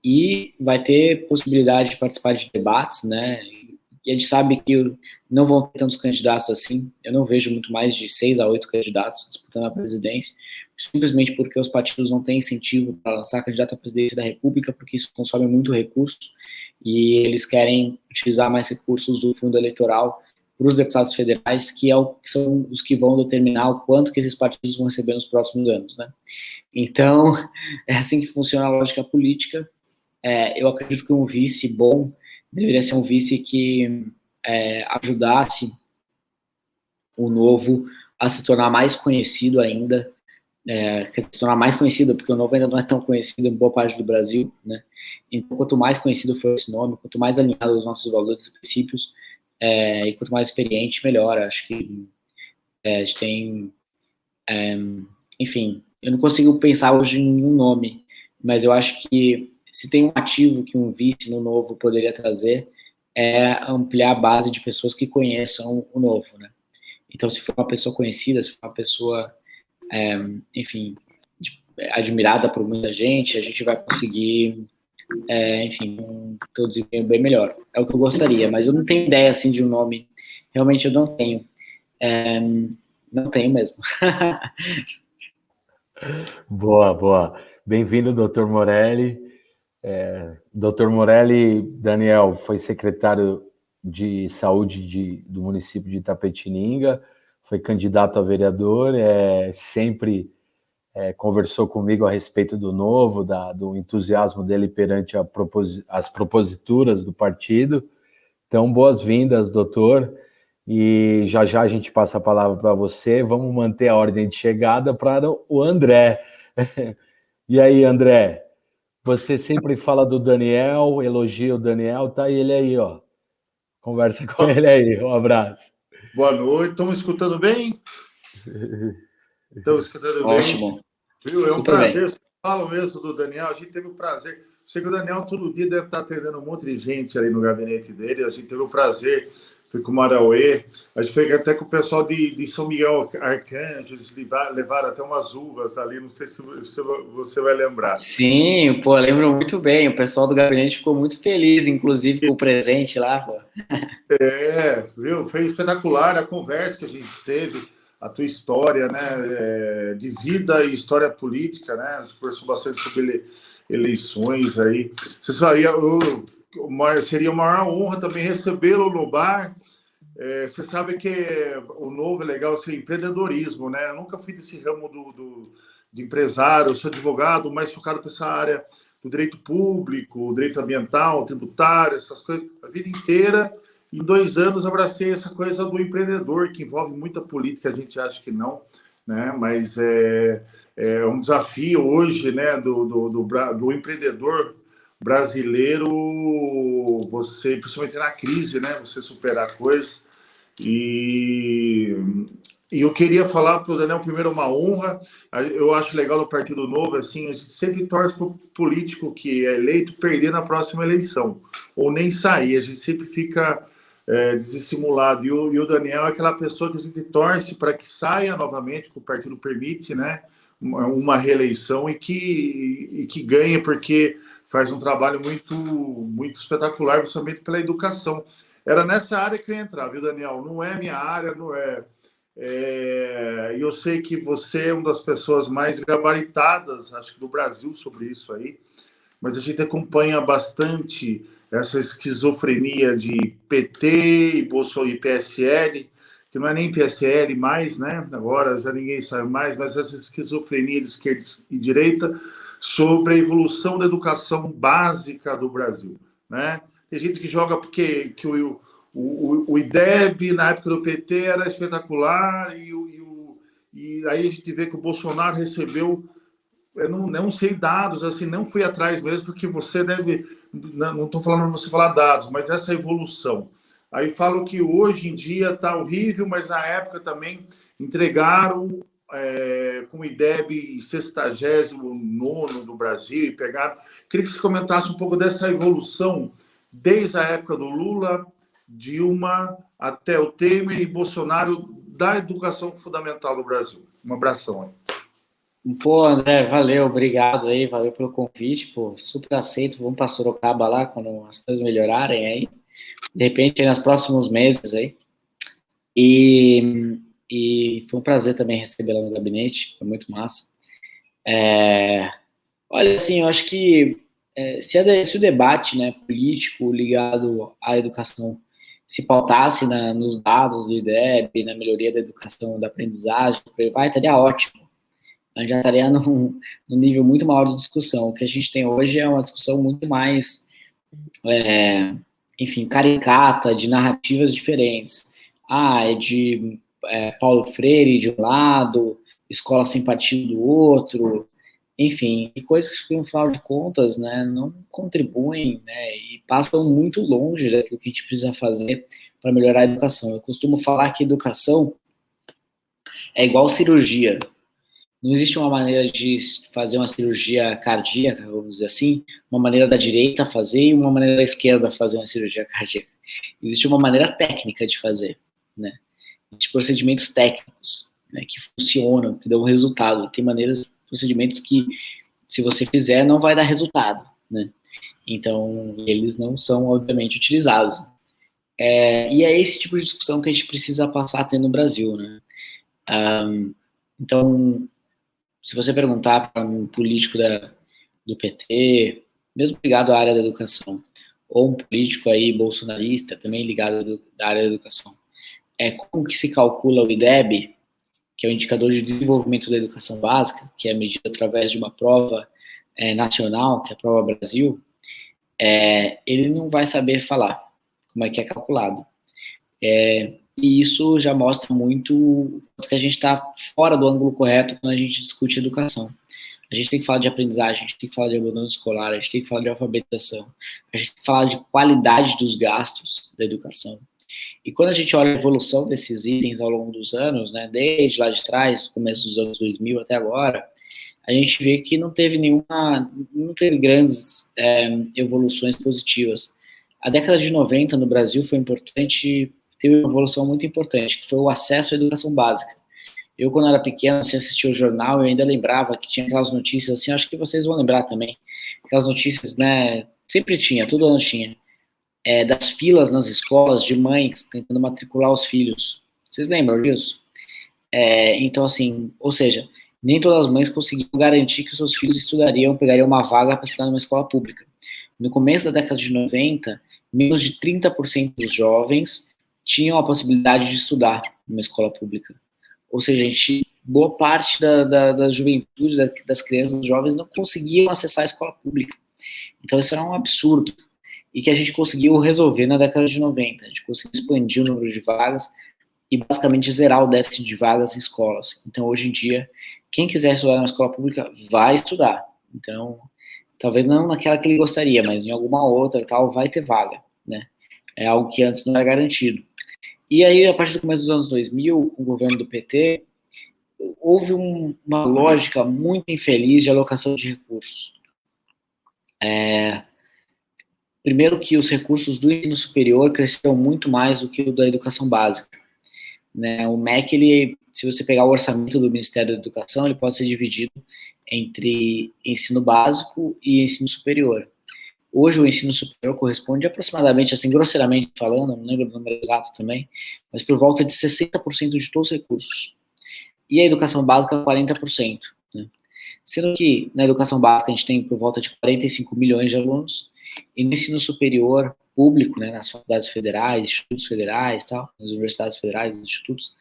E vai ter possibilidade de participar de debates, né? E a gente sabe que não vão ter tantos candidatos assim. Eu não vejo muito mais de 6 a 8 candidatos disputando a presidência, simplesmente porque os partidos não têm incentivo para lançar candidato à presidência da República, porque isso consome muito recurso, e eles querem utilizar mais recursos do fundo eleitoral para os deputados federais, que são os que vão determinar o quanto que esses partidos vão receber nos próximos anos, né? Então, é assim que funciona a lógica política. Eu acredito que um vice bom deveria ser um vice que ajudasse o Novo a se tornar mais conhecido ainda, se tornar mais conhecido, porque o Novo ainda não é tão conhecido em boa parte do Brasil, né? Então, quanto mais conhecido for esse nome, quanto mais alinhado aos nossos valores e princípios, e quanto mais experiente, melhor. Acho que a gente tem... enfim, eu não consigo pensar hoje em nenhum nome, mas eu acho que se tem um ativo que um vice no Novo poderia trazer, é ampliar a base de pessoas que conheçam o Novo, né? Então, se for uma pessoa conhecida, se for uma pessoa, enfim, admirada por muita gente, a gente vai conseguir, enfim, ter um desempenho bem melhor. É o que eu gostaria, mas eu não tenho ideia, assim, de um nome. Realmente eu não tenho. Não tenho mesmo. Boa, boa. Bem-vindo, Dr. Morelli. Dr. Morelli, Daniel, foi secretário de saúde do município de Itapetininga, foi candidato a vereador, sempre conversou comigo a respeito do Novo, do entusiasmo dele perante as proposituras do partido. Então, boas-vindas, doutor. E já a gente passa a palavra para você. Vamos manter a ordem de chegada para o André. E aí, André? Você sempre fala do Daniel, elogia o Daniel, tá ele aí, ó. Conversa com ele aí, um abraço. Boa noite, estão me escutando bem? Estão escutando bem? Ótimo. Viu? É um prazer, você fala mesmo do Daniel, a gente teve o prazer, sei que o Daniel todo dia deve estar atendendo um monte de gente ali no gabinete dele, a gente teve o prazer, fui com o Marauê, a gente foi até com o pessoal de São Miguel Arcanjo, eles levaram até umas uvas ali, não sei se você vai lembrar. Sim, pô, lembro muito bem, o pessoal do gabinete ficou muito feliz, inclusive com o presente lá, pô. Viu? Foi espetacular a conversa que a gente teve, a tua história, né, de vida e história política, né, a gente conversou bastante sobre eleições aí. Você sabia, seria uma maior honra também recebê-lo no bar. Você sabe que o Novo é legal, assim, empreendedorismo, né? Eu nunca fui desse ramo de empresário, eu sou advogado, mais focado para essa área do direito público, direito ambiental, tributário, essas coisas, a vida inteira. Em 2 anos, abracei essa coisa do empreendedor, que envolve muita política, a gente acha que não, né? Mas é um desafio hoje, né, do empreendedor brasileiro, você, principalmente na crise, né, você superar coisas. E eu queria falar para o Daniel, primeiro, uma honra. Eu acho legal no Partido Novo, assim, a gente sempre torce para o político que é eleito perder na próxima eleição, ou nem sair, a gente sempre fica desestimulado. E o Daniel é aquela pessoa que a gente torce para que saia novamente, que o partido permite, né, uma reeleição e que ganhe, porque faz um trabalho muito, muito espetacular, principalmente pela educação. Era nessa área que eu ia entrar, viu, Daniel? Não é minha área, não é. E eu sei que você é uma das pessoas mais gabaritadas, acho que do Brasil, sobre isso aí, mas a gente acompanha bastante essa esquizofrenia de PT e Bolsonaro e PSL, que não é nem PSL mais, né? Agora já ninguém sabe mais, mas essa esquizofrenia de esquerda e direita sobre a evolução da educação básica do Brasil, né? Tem gente que joga porque o IDEB, na época do PT, era espetacular, e aí a gente vê que o Bolsonaro recebeu, eu não sei dados, assim, não fui atrás mesmo, porque você deve, não estou falando para você falar dados, mas essa evolução. Aí falo que hoje em dia está horrível, mas na época também entregaram com o IDEB 69º do Brasil e pegaram. Queria que você comentasse um pouco dessa evolução desde a época do Lula, Dilma, até o Temer e Bolsonaro da educação fundamental do Brasil. Um abração aí. Pô, André, valeu, obrigado aí, valeu pelo convite, pô, super aceito, vamos para Sorocaba lá quando as coisas melhorarem aí, de repente, nos próximos meses aí, e foi um prazer também receber lá no gabinete, foi muito massa. Olha, assim, eu acho que se o debate, né, político ligado à educação se pautasse nos dados do IDEB, na melhoria da educação, da aprendizagem, estaria ótimo. A gente já estaria num nível muito maior de discussão. O que a gente tem hoje é uma discussão muito mais, enfim, caricata, de narrativas diferentes. É de Paulo Freire de um lado, escola sem partido do outro, enfim, e coisas que, no final de contas, né, não contribuem, né, e passam muito longe daquilo que a gente precisa fazer para melhorar a educação. Eu costumo falar que educação é igual cirurgia. Não existe uma maneira de fazer uma cirurgia cardíaca, vamos dizer assim, uma maneira da direita fazer e uma maneira da esquerda fazer uma cirurgia cardíaca. Existe uma maneira técnica de fazer, né? De procedimentos técnicos, né, que funcionam, que dão resultado. Tem maneiras, procedimentos que, se você fizer, não vai dar resultado, né? Então, eles não são, obviamente, utilizados. E é esse tipo de discussão que a gente precisa passar a ter no Brasil, né? Então, se você perguntar para um político do PT, mesmo ligado à área da educação, ou um político aí bolsonarista, também ligado à área da educação, como que se calcula o IDEB, que é o Indicador de Desenvolvimento da Educação Básica, que é medido através de uma prova nacional, que é a Prova Brasil, ele não vai saber falar como é que é calculado. E isso já mostra muito que a gente está fora do ângulo correto quando a gente discute educação. A gente tem que falar de aprendizagem, a gente tem que falar de abandono escolar, a gente tem que falar de alfabetização, a gente tem que falar de qualidade dos gastos da educação. E quando a gente olha a evolução desses itens ao longo dos anos, né, desde lá de trás, do começo dos anos 2000 até agora, a gente vê que não teve grandes evoluções positivas. A década de 90 no Brasil foi importante, teve uma evolução muito importante, que foi o acesso à educação básica. Eu, quando era pequeno, assim, assistia o jornal, eu ainda lembrava que tinha aquelas notícias, assim, acho que vocês vão lembrar também, aquelas notícias, né, sempre tinha, todo ano tinha, das filas nas escolas de mães tentando matricular os filhos. Vocês lembram disso? Então, assim, ou seja, nem todas as mães conseguiam garantir que os seus filhos pegariam uma vaga para estudar numa escola pública. No começo da década de 90, menos de 30% dos jovens tinham a possibilidade de estudar numa escola pública. Ou seja, boa parte da juventude, das crianças, dos jovens, não conseguiam acessar a escola pública. Então, isso era um absurdo. E que a gente conseguiu resolver na década de 90. A gente conseguiu expandir o número de vagas e, basicamente, zerar o déficit de vagas em escolas. Então, hoje em dia, quem quiser estudar na escola pública vai estudar. Então, talvez não naquela que ele gostaria, mas em alguma outra tal, vai ter vaga, né? É algo que antes não era garantido. E aí, a partir do começo dos anos 2000, com o governo do PT, houve uma lógica muito infeliz de alocação de recursos. Primeiro que os recursos do ensino superior cresceram muito mais do que o da educação básica, né? O MEC, se você pegar o orçamento do Ministério da Educação, ele pode ser dividido entre ensino básico e ensino superior. Hoje o ensino superior corresponde aproximadamente, assim, grosseiramente falando, não lembro o número exato também, mas por volta de 60% de todos os recursos. E a educação básica, 40%. Né? Sendo que na educação básica a gente tem por volta de 45 milhões de alunos, e no ensino superior público, né, nas faculdades federais, institutos federais, tal, nas universidades federais, institutos,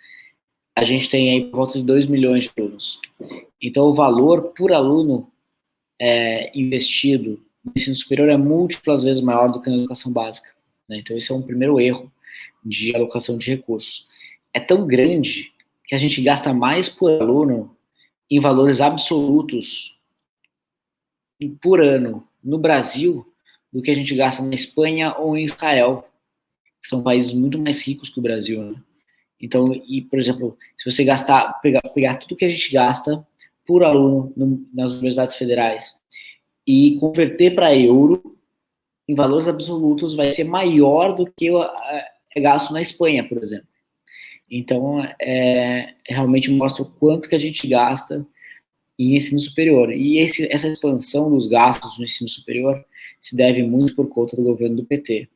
a gente tem aí por volta de 2 milhões de alunos. Então o valor por aluno investido no ensino superior é múltiplas vezes maior do que na educação básica, né? Então esse é um primeiro erro de alocação de recursos. É tão grande que a gente gasta mais por aluno em valores absolutos por ano no Brasil do que a gente gasta na Espanha ou em Israel, que são países muito mais ricos que o Brasil, né? Então, por exemplo, se você pegar tudo que a gente gasta por aluno nas universidades federais e converter para euro, em valores absolutos, vai ser maior do que é gasto na Espanha, por exemplo. Então, realmente mostra o quanto que a gente gasta em ensino superior. E essa expansão dos gastos no ensino superior se deve muito por conta do governo do PT.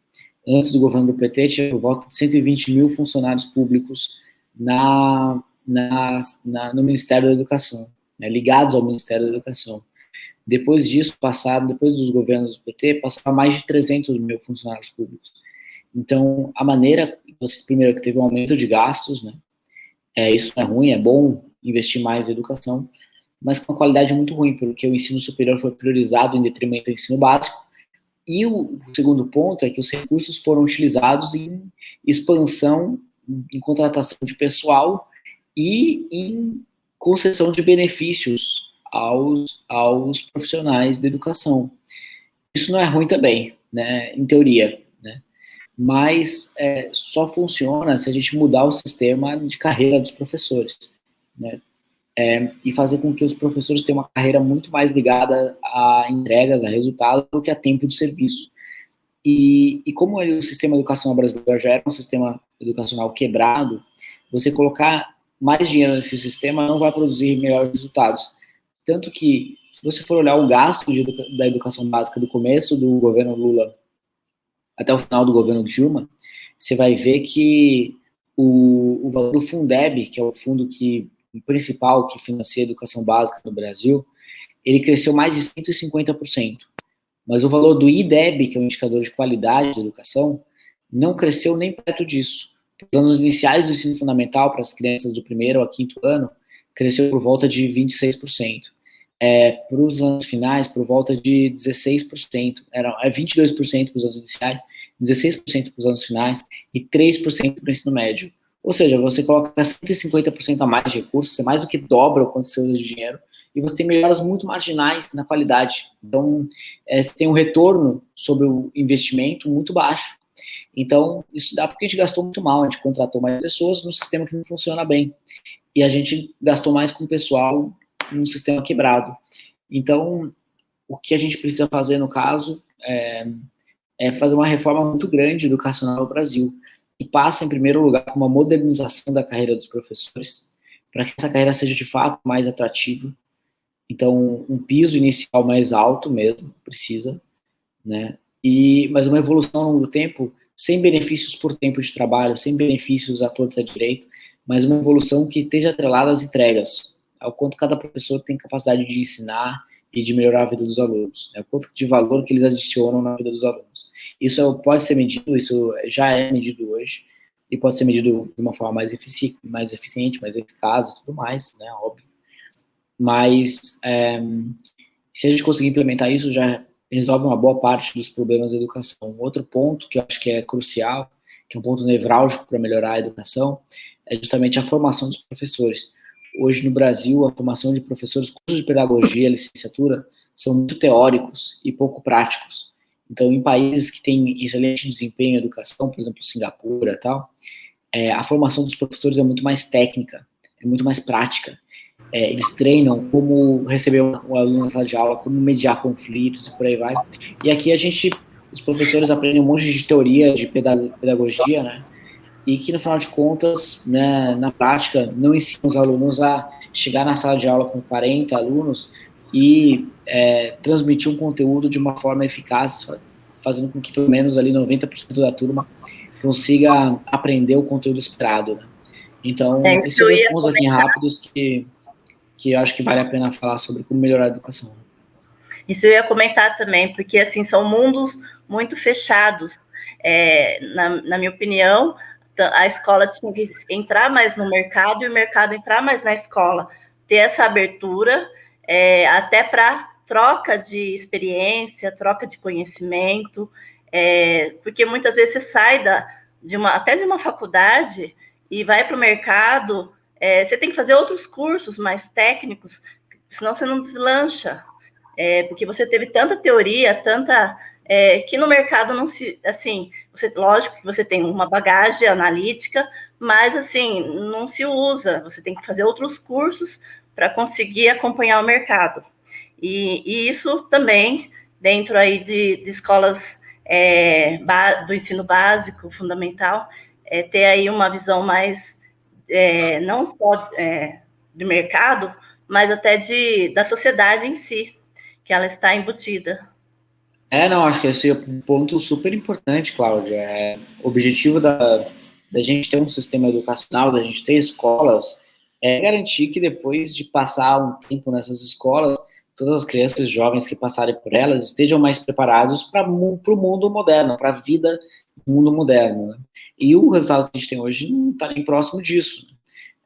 Antes do governo do PT, tinha por volta de 120 mil funcionários públicos no Ministério da Educação, né, ligados ao Ministério da Educação. Depois disso, depois dos governos do PT, passava mais de 300 mil funcionários públicos. Então, a maneira, primeiro, que teve um aumento de gastos, né? Isso não é ruim, é bom investir mais em educação, mas com uma qualidade muito ruim, porque o ensino superior foi priorizado em detrimento do ensino básico. E o segundo ponto é que os recursos foram utilizados em expansão, em contratação de pessoal e em concessão de benefícios aos profissionais da educação. Isso não é ruim também, né, em teoria, né, mas só funciona se a gente mudar o sistema de carreira dos professores, né, e fazer com que os professores tenham uma carreira muito mais ligada a entregas, a resultados, do que a tempo de serviço. E como o sistema educacional brasileiro já era um sistema educacional quebrado, você colocar mais dinheiro nesse sistema não vai produzir melhores resultados. Tanto que, se você for olhar o gasto da educação básica do começo do governo Lula até o final do governo Dilma, você vai ver que o valor do Fundeb, que é o fundo principal que financia a educação básica no Brasil, ele cresceu mais de 150%. Mas o valor do IDEB, que é o indicador de qualidade da educação, não cresceu nem perto disso. Nos anos iniciais do ensino fundamental, para as crianças do 1º ao 5º ano, cresceu por volta de 26%. Para os anos finais, por volta de 16%. 22% para os anos iniciais, 16% para os anos finais e 3% para o ensino médio. Ou seja, você coloca 150% a mais de recursos, você mais do que dobra o quanto você usa de dinheiro, e você tem melhoras muito marginais na qualidade. Então, você tem um retorno sobre o investimento muito baixo. Então, isso dá porque a gente gastou muito mal, a gente contratou mais pessoas num sistema que não funciona bem. E a gente gastou mais com o pessoal num sistema quebrado. Então, o que a gente precisa fazer, no caso, é fazer uma reforma muito grande educacional no Brasil, que passa, em primeiro lugar, por uma modernização da carreira dos professores, para que essa carreira seja, de fato, mais atrativa. Então, um piso inicial mais alto mesmo, precisa, né? Mas uma evolução ao longo do tempo, sem benefícios por tempo de trabalho, sem benefícios à torta direito, mas uma evolução que esteja atrelada às entregas, ao quanto cada professor tem capacidade de ensinar e de melhorar a vida dos alunos, né? O quanto de valor que eles adicionam na vida dos alunos. Isso pode ser medido, isso já é medido hoje, e pode ser medido de uma forma mais eficiente, mais eficaz e tudo mais, né, óbvio. Mas, se a gente conseguir implementar isso, já resolve uma boa parte dos problemas da educação. Um outro ponto que eu acho que é crucial, que é um ponto nevrálgico para melhorar a educação, é justamente a formação dos professores. Hoje, no Brasil, a formação de professores, cursos de pedagogia, licenciatura, são muito teóricos e pouco práticos. Então, em países que têm excelente desempenho em educação, por exemplo, Singapura e tal, a formação dos professores é muito mais técnica, é muito mais prática. Eles treinam como receber um aluno na sala de aula, como mediar conflitos e por aí vai. E aqui os professores aprendem um monte de teoria de pedagogia, né? E que, no final de contas, né, na prática, não ensinam os alunos a chegar na sala de aula com 40 alunos e transmitir um conteúdo de uma forma eficaz, fazendo com que pelo menos ali 90% da turma consiga aprender o conteúdo esperado, né? Então, esses são dois pontos aqui rápidos que eu acho que vale a pena falar sobre como melhorar a educação. Isso eu ia comentar também, porque, assim, são mundos muito fechados. Na minha opinião, a escola tinha que entrar mais no mercado e o mercado entrar mais na escola. Ter essa abertura, até para troca de experiência, troca de conhecimento, porque muitas vezes você sai até de uma faculdade e vai para o mercado, você tem que fazer outros cursos mais técnicos, senão você não deslancha, porque você teve tanta teoria, que no mercado não se, assim, lógico que você tem uma bagagem analítica, mas assim, não se usa, você tem que fazer outros cursos para conseguir acompanhar o mercado. E isso também, dentro aí de escolas do ensino básico, fundamental, ter aí uma visão mais, não só de mercado, mas até da sociedade em si, que ela está embutida. Não, acho que esse é um ponto super importante, Cláudia. O objetivo da gente ter um sistema educacional, da gente ter escolas, é garantir que depois de passar um tempo nessas escolas, todas as crianças e jovens que passarem por elas estejam mais preparados para o mundo moderno, para a vida no mundo moderno, né? E o resultado que a gente tem hoje não está nem próximo disso,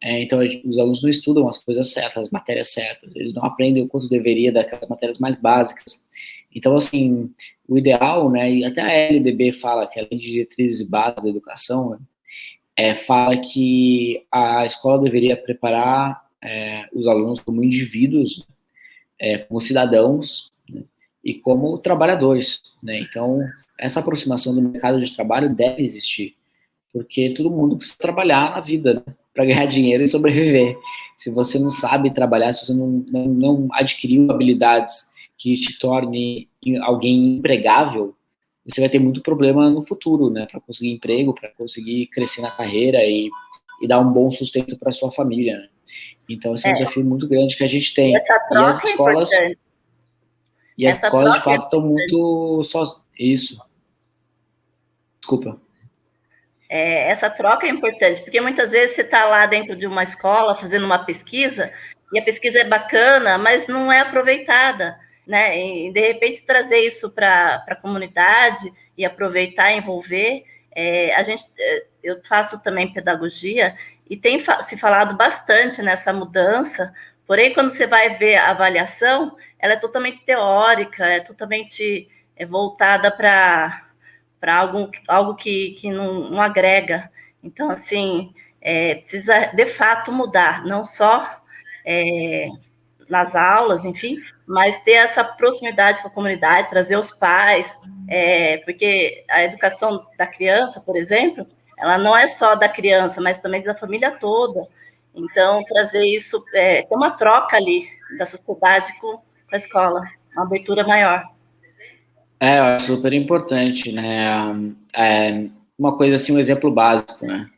né? Então, os alunos não estudam as coisas certas, as matérias certas, eles não aprendem o quanto deveria daquelas matérias mais básicas. Então, assim, o ideal, né, e até a LDB fala que, além de diretrizes básicas da educação, né, fala que a escola deveria preparar os alunos como indivíduos, como cidadãos, né, e como trabalhadores, né? Então, essa aproximação do mercado de trabalho deve existir, porque todo mundo precisa trabalhar na vida, né, para ganhar dinheiro e sobreviver. Se você não sabe trabalhar, se você não adquiriu habilidades que te torne alguém empregável, você vai ter muito problema no futuro, né, para conseguir emprego, para conseguir crescer na carreira e dar um bom sustento para sua família, né? Então, esse é um desafio muito grande que a gente tem. Essa E as troca é escolas, importante. de fato, estão muito só isso. Desculpa. Essa troca é importante, porque muitas vezes você está lá dentro de uma escola fazendo uma pesquisa, e a pesquisa é bacana, mas não é aproveitada, né? E, de repente, trazer isso para a comunidade e aproveitar, envolver. Eu faço também pedagogia, e tem se falado bastante nessa mudança, porém, quando você vai ver a avaliação, ela é totalmente teórica, é totalmente voltada para algo que não agrega. Então, assim, precisa, de fato, mudar, não só nas aulas, enfim, mas ter essa proximidade com a comunidade, trazer os pais, porque a educação da criança, por exemplo, ela não é só da criança, mas também da família toda. Então, trazer isso, ter uma troca ali da sociedade com a escola, uma abertura maior. Eu acho super importante, né? Uma coisa assim, um exemplo básico, né?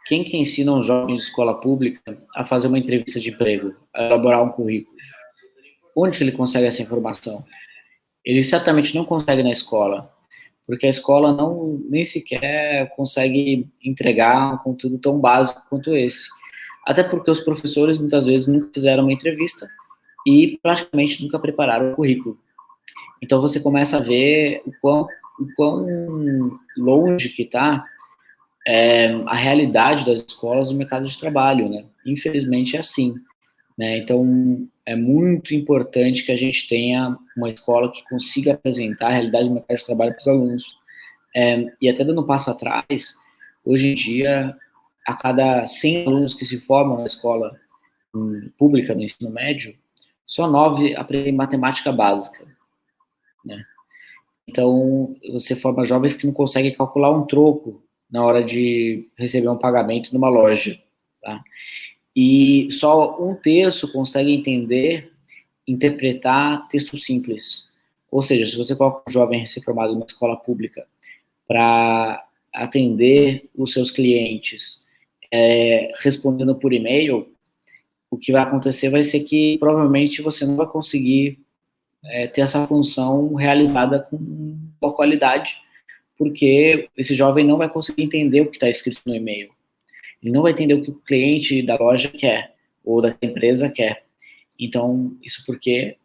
Quem que ensina um jovem de escola pública a fazer uma entrevista de emprego, a elaborar um currículo? Onde ele consegue essa informação? Ele certamente não consegue na escola, porque a escola nem sequer consegue entregar um conteúdo tão básico quanto esse. Até porque os professores muitas vezes nunca fizeram uma entrevista e praticamente nunca prepararam o currículo. Então você começa a ver o quão longe que está a realidade das escolas no mercado de trabalho, né? Infelizmente é assim, né? Então é muito importante que a gente tenha uma escola que consiga apresentar a realidade do mercado de trabalho para os alunos. E até dando um passo atrás, hoje em dia, a cada 100 alunos que se formam na escola pública, no ensino médio, só 9 aprendem matemática básica, né? Então, você forma jovens que não conseguem calcular um troco na hora de receber um pagamento numa loja, tá? E só 1/3 consegue interpretar texto simples. Ou seja, se você coloca um jovem recém-formado em uma escola pública para atender os seus clientes respondendo por e-mail, o que vai acontecer vai ser que provavelmente você não vai conseguir ter essa função realizada com boa qualidade, porque esse jovem não vai conseguir entender o que está escrito no e-mail. Ele não vai entender o que o cliente da loja quer, ou da empresa quer. Então, isso porque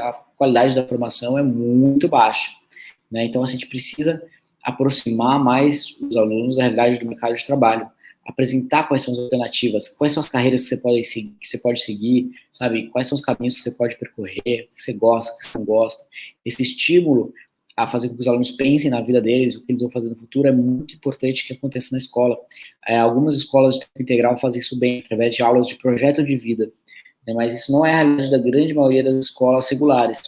a qualidade da formação é muito baixa, né? Então, a gente precisa aproximar mais os alunos da realidade do mercado de trabalho, apresentar quais são as alternativas, quais são as carreiras que você pode seguir, sabe? Quais são os caminhos que você pode percorrer, o que você gosta, o que você não gosta. Esse estímulo a fazer com que os alunos pensem na vida deles, o que eles vão fazer no futuro, é muito importante que aconteça na escola. Algumas escolas de tempo integral fazem isso bem, através de aulas de projeto de vida, né? Mas isso não é a realidade da grande maioria das escolas regulares.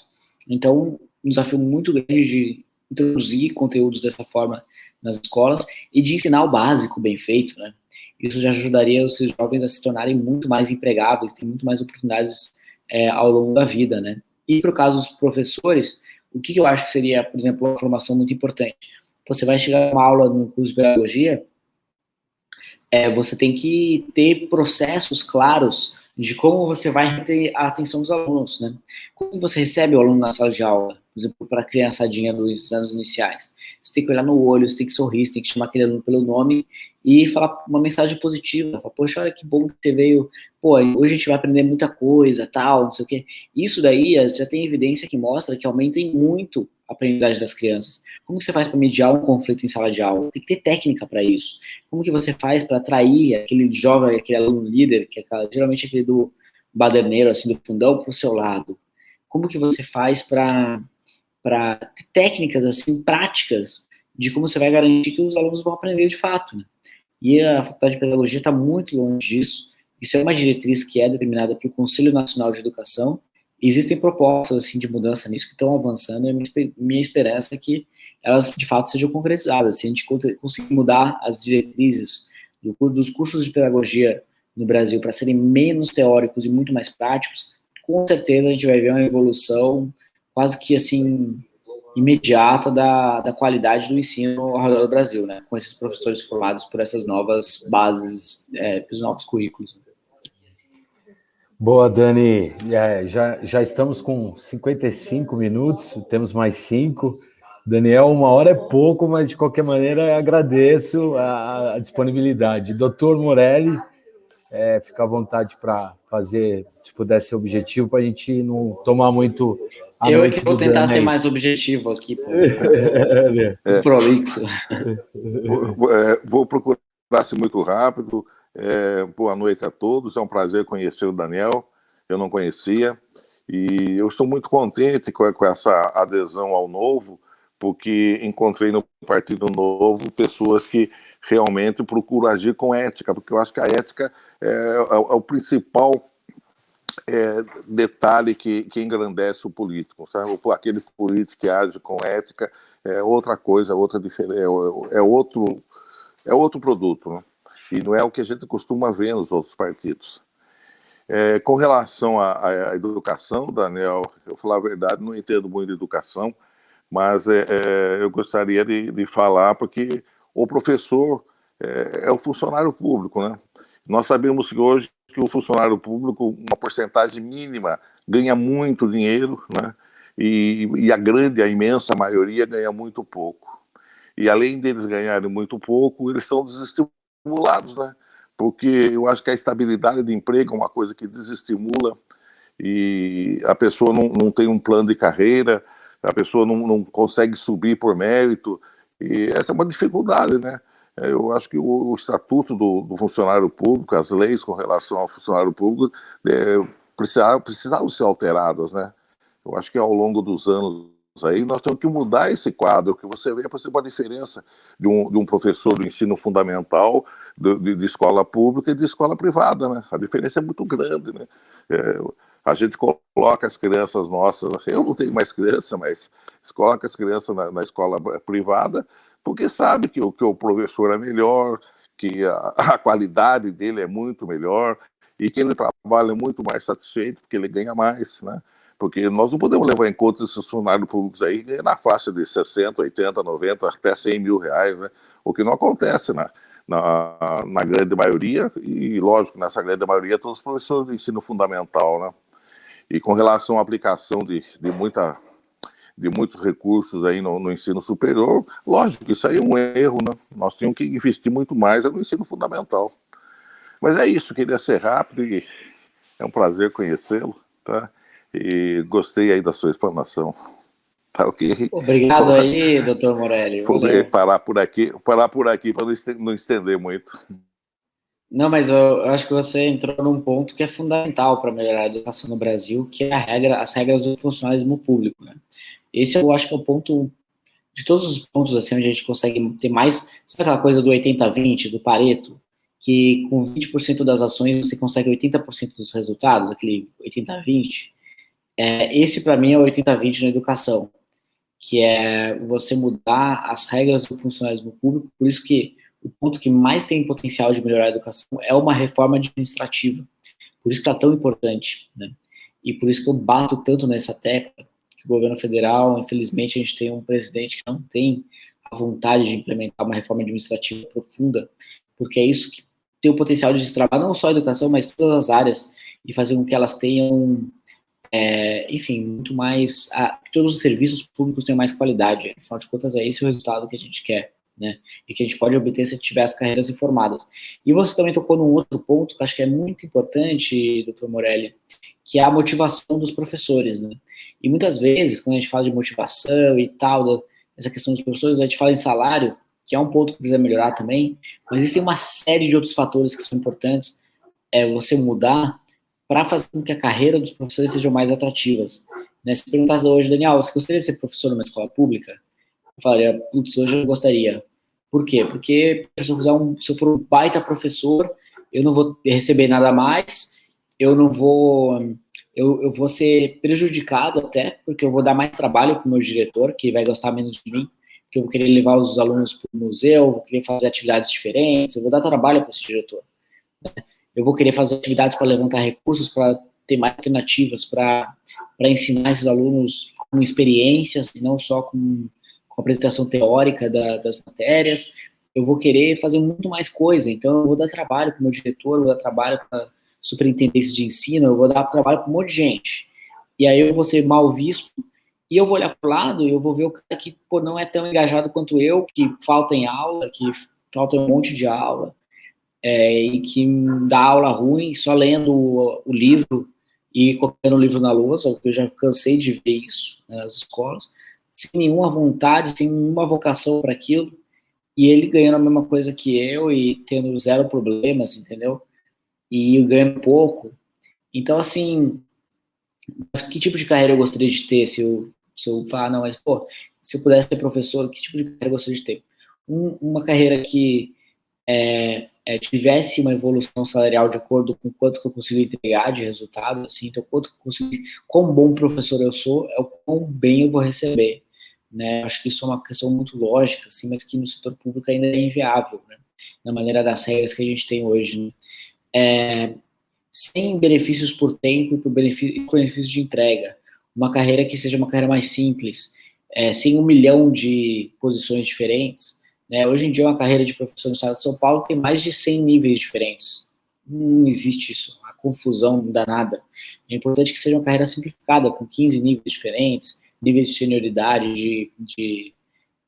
Então, um desafio muito grande de introduzir conteúdos dessa forma nas escolas e de ensinar o básico bem feito, né? Isso já ajudaria os jovens a se tornarem muito mais empregáveis, ter muito mais oportunidades ao longo da vida, né? E para o caso dos professores, o que eu acho que seria, por exemplo, uma formação muito importante? Você vai chegar a uma aula no curso de pedagogia, você tem que ter processos claros de como você vai ter a atenção dos alunos, né? Como você recebe o aluno na sala de aula, por exemplo, para a criançadinha dos anos iniciais? Você tem que olhar no olho, você tem que sorrir, você tem que chamar aquele aluno pelo nome e falar uma mensagem positiva. Falar, poxa, olha que bom que você veio, pô, hoje a gente vai aprender muita coisa, tal, não sei o quê. Isso daí já tem evidência que mostra que aumenta muito aprendizagem das crianças? Como que você faz para mediar um conflito em sala de aula? Tem que ter técnica para isso. Como que você faz para atrair aquele jovem, aquele aluno líder, que é geralmente aquele do baderneiro, assim, do fundão, para o seu lado? Como que você faz para ter técnicas, assim, práticas de como você vai garantir que os alunos vão aprender de fato, né? E a Faculdade de Pedagogia está muito longe disso. Isso é uma diretriz que é determinada pelo Conselho Nacional de Educação. Existem propostas assim, de mudança nisso que estão avançando, e a minha esperança é que elas, de fato, sejam concretizadas. Se a gente conseguir mudar as diretrizes dos cursos de pedagogia no Brasil para serem menos teóricos e muito mais práticos, com certeza a gente vai ver uma evolução quase que, assim, imediata da qualidade do ensino ao redor do Brasil, né? Com esses professores formados por essas novas bases, os novos currículos. Boa, Dani. Já estamos com 55 minutos, temos mais 5. Daniel, 1 hora é pouco, mas de qualquer maneira agradeço a disponibilidade. Doutor Morelli, fica à vontade para fazer, se puder ser objetivo, para a gente não tomar muito a noite. Eu noite que vou tentar ser mais objetivo aqui. Prolixo. Vou procurar ser muito rápido. Boa noite a todos, é um prazer conhecer o Daniel, eu não conhecia, e eu estou muito contente com essa adesão ao Novo, porque encontrei no Partido Novo pessoas que realmente procuram agir com ética, porque eu acho que a ética é o principal detalhe que engrandece o político, sabe? Aquele político que age com ética é outra coisa, outra diferença, é outro produto, né? E não é o que a gente costuma ver nos outros partidos. Com relação à educação, Daniel, eu falar a verdade, não entendo muito de educação, mas eu gostaria de falar, porque o professor é o funcionário público, né? Nós sabemos que hoje que o funcionário público, uma porcentagem mínima, ganha muito dinheiro, né? E a imensa maioria ganha muito pouco. E além deles ganharem muito pouco, eles são desestimulados, né? Porque eu acho que a estabilidade de emprego é uma coisa que desestimula, e a pessoa não tem um plano de carreira, a pessoa não consegue subir por mérito, e essa é uma dificuldade, né? Eu acho que o estatuto do funcionário público, as leis com relação ao funcionário público, precisavam ser alteradas, né? Eu acho que ao longo dos anos aí nós temos que mudar esse quadro, que você vê, por exemplo, a diferença de um professor do ensino fundamental, de escola pública e de escola privada, né? A diferença é muito grande, né? A gente coloca as crianças nossas, eu não tenho mais criança, mas coloca as crianças na escola privada, porque sabe que o professor é melhor, que a qualidade dele é muito melhor, e que ele trabalha muito mais satisfeito, porque ele ganha mais, né? Porque nós não podemos levar em conta esses funcionários públicos aí na faixa de 60, 80, 90, até 100 mil reais, né? O que não acontece na grande maioria, e lógico, nessa grande maioria, todos os professores de ensino fundamental, né? E com relação à aplicação de muitos recursos aí no ensino superior, lógico que isso aí é um erro, né? Nós tínhamos que investir muito mais no ensino fundamental. Mas é isso, queria ser rápido e é um prazer conhecê-lo, tá? E gostei aí da sua explanação. Tá ok? Obrigado aí, doutor Morelli. Vou parar por aqui para não estender muito. Não, mas eu acho que você entrou num ponto que é fundamental para melhorar a educação no Brasil, que é as regras do funcionalismo público, né? Esse eu acho que é o ponto, de todos os pontos assim, onde a gente consegue ter mais, sabe aquela coisa do 80-20, do Pareto, que com 20% das ações você consegue 80% dos resultados, aquele 80-20? Esse para mim é o 80-20 na educação, que é você mudar as regras do funcionalismo público. Por isso que o ponto que mais tem potencial de melhorar a educação é uma reforma administrativa. Por isso que ela é tão importante, né? E por isso que eu bato tanto nessa tecla, que o governo federal, infelizmente, a gente tem um presidente que não tem a vontade de implementar uma reforma administrativa profunda, porque é isso que tem o potencial de destravar não só a educação, mas todas as áreas, e fazer com que elas tenham, enfim, muito mais, todos os serviços públicos tenham mais qualidade. Afinal de contas, é esse o resultado que a gente quer, né? E que a gente pode obter se tiver as carreiras informadas. E você também tocou num outro ponto que acho que é muito importante, doutor Morelli, que é a motivação dos professores, né? E muitas vezes, quando a gente fala de motivação e tal, essa questão dos professores, a gente fala em salário, que é um ponto que precisa melhorar também, mas existem uma série de outros fatores que são importantes você mudar para fazer com que a carreira dos professores seja mais atrativas. Né? Se perguntasse hoje, Daniel, você gostaria de ser professor numa escola pública? Eu falaria, putz, hoje eu gostaria. Por quê? Porque se eu for um baita professor, eu não vou receber nada mais, eu vou ser prejudicado até, porque eu vou dar mais trabalho para o meu diretor, que vai gostar menos de mim, porque eu vou querer levar os alunos para o museu, vou querer fazer atividades diferentes, eu vou dar trabalho para esse diretor. Né? Eu vou querer fazer atividades para levantar recursos, para ter mais alternativas, para ensinar esses alunos com experiências, e não só com apresentação teórica das matérias. Eu vou querer fazer muito mais coisa, então eu vou dar trabalho para o meu diretor, eu vou dar trabalho para superintendência de ensino, eu vou dar trabalho para um monte de gente. E aí eu vou ser mal visto, e eu vou olhar para o lado e eu vou ver o cara que não é tão engajado quanto eu, que falta em aula, que falta um monte de aula, e que dá aula ruim, só lendo o livro e copiando o livro na lousa, porque eu já cansei de ver isso nas escolas, sem nenhuma vontade, sem nenhuma vocação para aquilo, e ele ganhando a mesma coisa que eu e tendo zero problemas, entendeu? E eu ganho pouco. Então, assim, que tipo de carreira eu gostaria de ter se eu falar, não, mas, pô, se eu pudesse ser professor, que tipo de carreira eu gostaria de ter? Uma carreira que tivesse uma evolução salarial de acordo com quanto que eu consigo entregar de resultado, assim, então quanto que eu consigo, quão bom professor eu sou, é o quão bem eu vou receber, né? Acho que isso é uma questão muito lógica, assim, mas que no setor público ainda é inviável, né? Na maneira das regras que a gente tem hoje, né? Sem benefícios por tempo e por benefício de entrega, uma carreira que seja uma carreira mais simples, sem 1 milhão de posições diferentes, né? Hoje em dia, uma carreira de professor no estado de São Paulo tem mais de 100 níveis diferentes. Não existe isso, a confusão não dá nada. É importante que seja uma carreira simplificada, com 15 níveis diferentes, níveis de senioridade,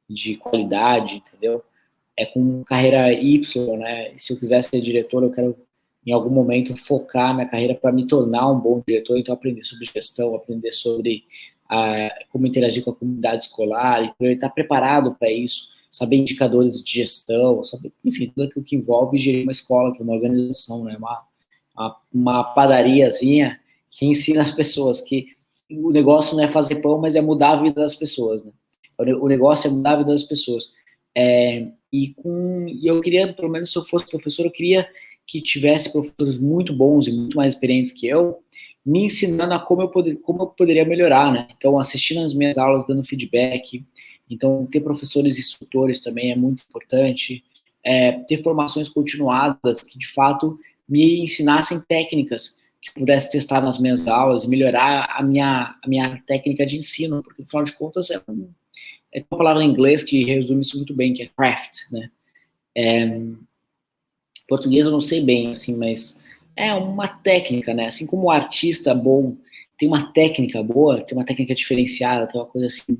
de qualidade, entendeu? Com carreira Y, né? Se eu quiser ser diretor, eu quero, em algum momento, focar minha carreira para me tornar um bom diretor, então aprender sobre gestão, aprender sobre como interagir com a comunidade escolar, e para eu estar preparado para isso, saber indicadores de gestão, saber, enfim, tudo aquilo que envolve gerir uma escola, que é uma organização, né? Uma padariazinha que ensina as pessoas que o negócio não é fazer pão, mas é mudar a vida das pessoas, né? O negócio é mudar a vida das pessoas. E eu queria, pelo menos se eu fosse professor, eu queria que tivesse professores muito bons e muito mais experientes que eu, me ensinando a como eu poderia melhorar, né? Então, assistindo as minhas aulas, dando feedback. Então, ter professores e instrutores também é muito importante. Ter formações continuadas que, de fato, me ensinassem técnicas que pudesse testar nas minhas aulas e melhorar a minha técnica de ensino, porque, afinal de contas, é uma palavra em inglês que resume isso muito bem, que é craft, né? Português eu não sei bem, assim, mas é uma técnica, né? Assim como o artista bom tem uma técnica boa, tem uma técnica diferenciada, tem uma coisa assim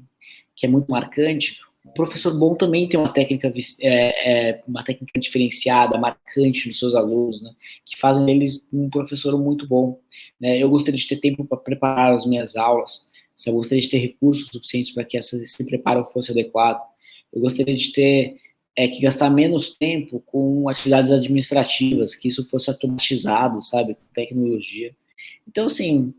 que é muito marcante, o professor bom também tem uma técnica diferenciada, marcante nos seus alunos, né? Que fazem deles um professor muito bom, né? Eu gostaria de ter tempo para preparar as minhas aulas, eu gostaria de ter recursos suficientes para que esse preparo fosse adequado, eu gostaria de ter que gastar menos tempo com atividades administrativas, que isso fosse automatizado, sabe, com tecnologia. Então, assim,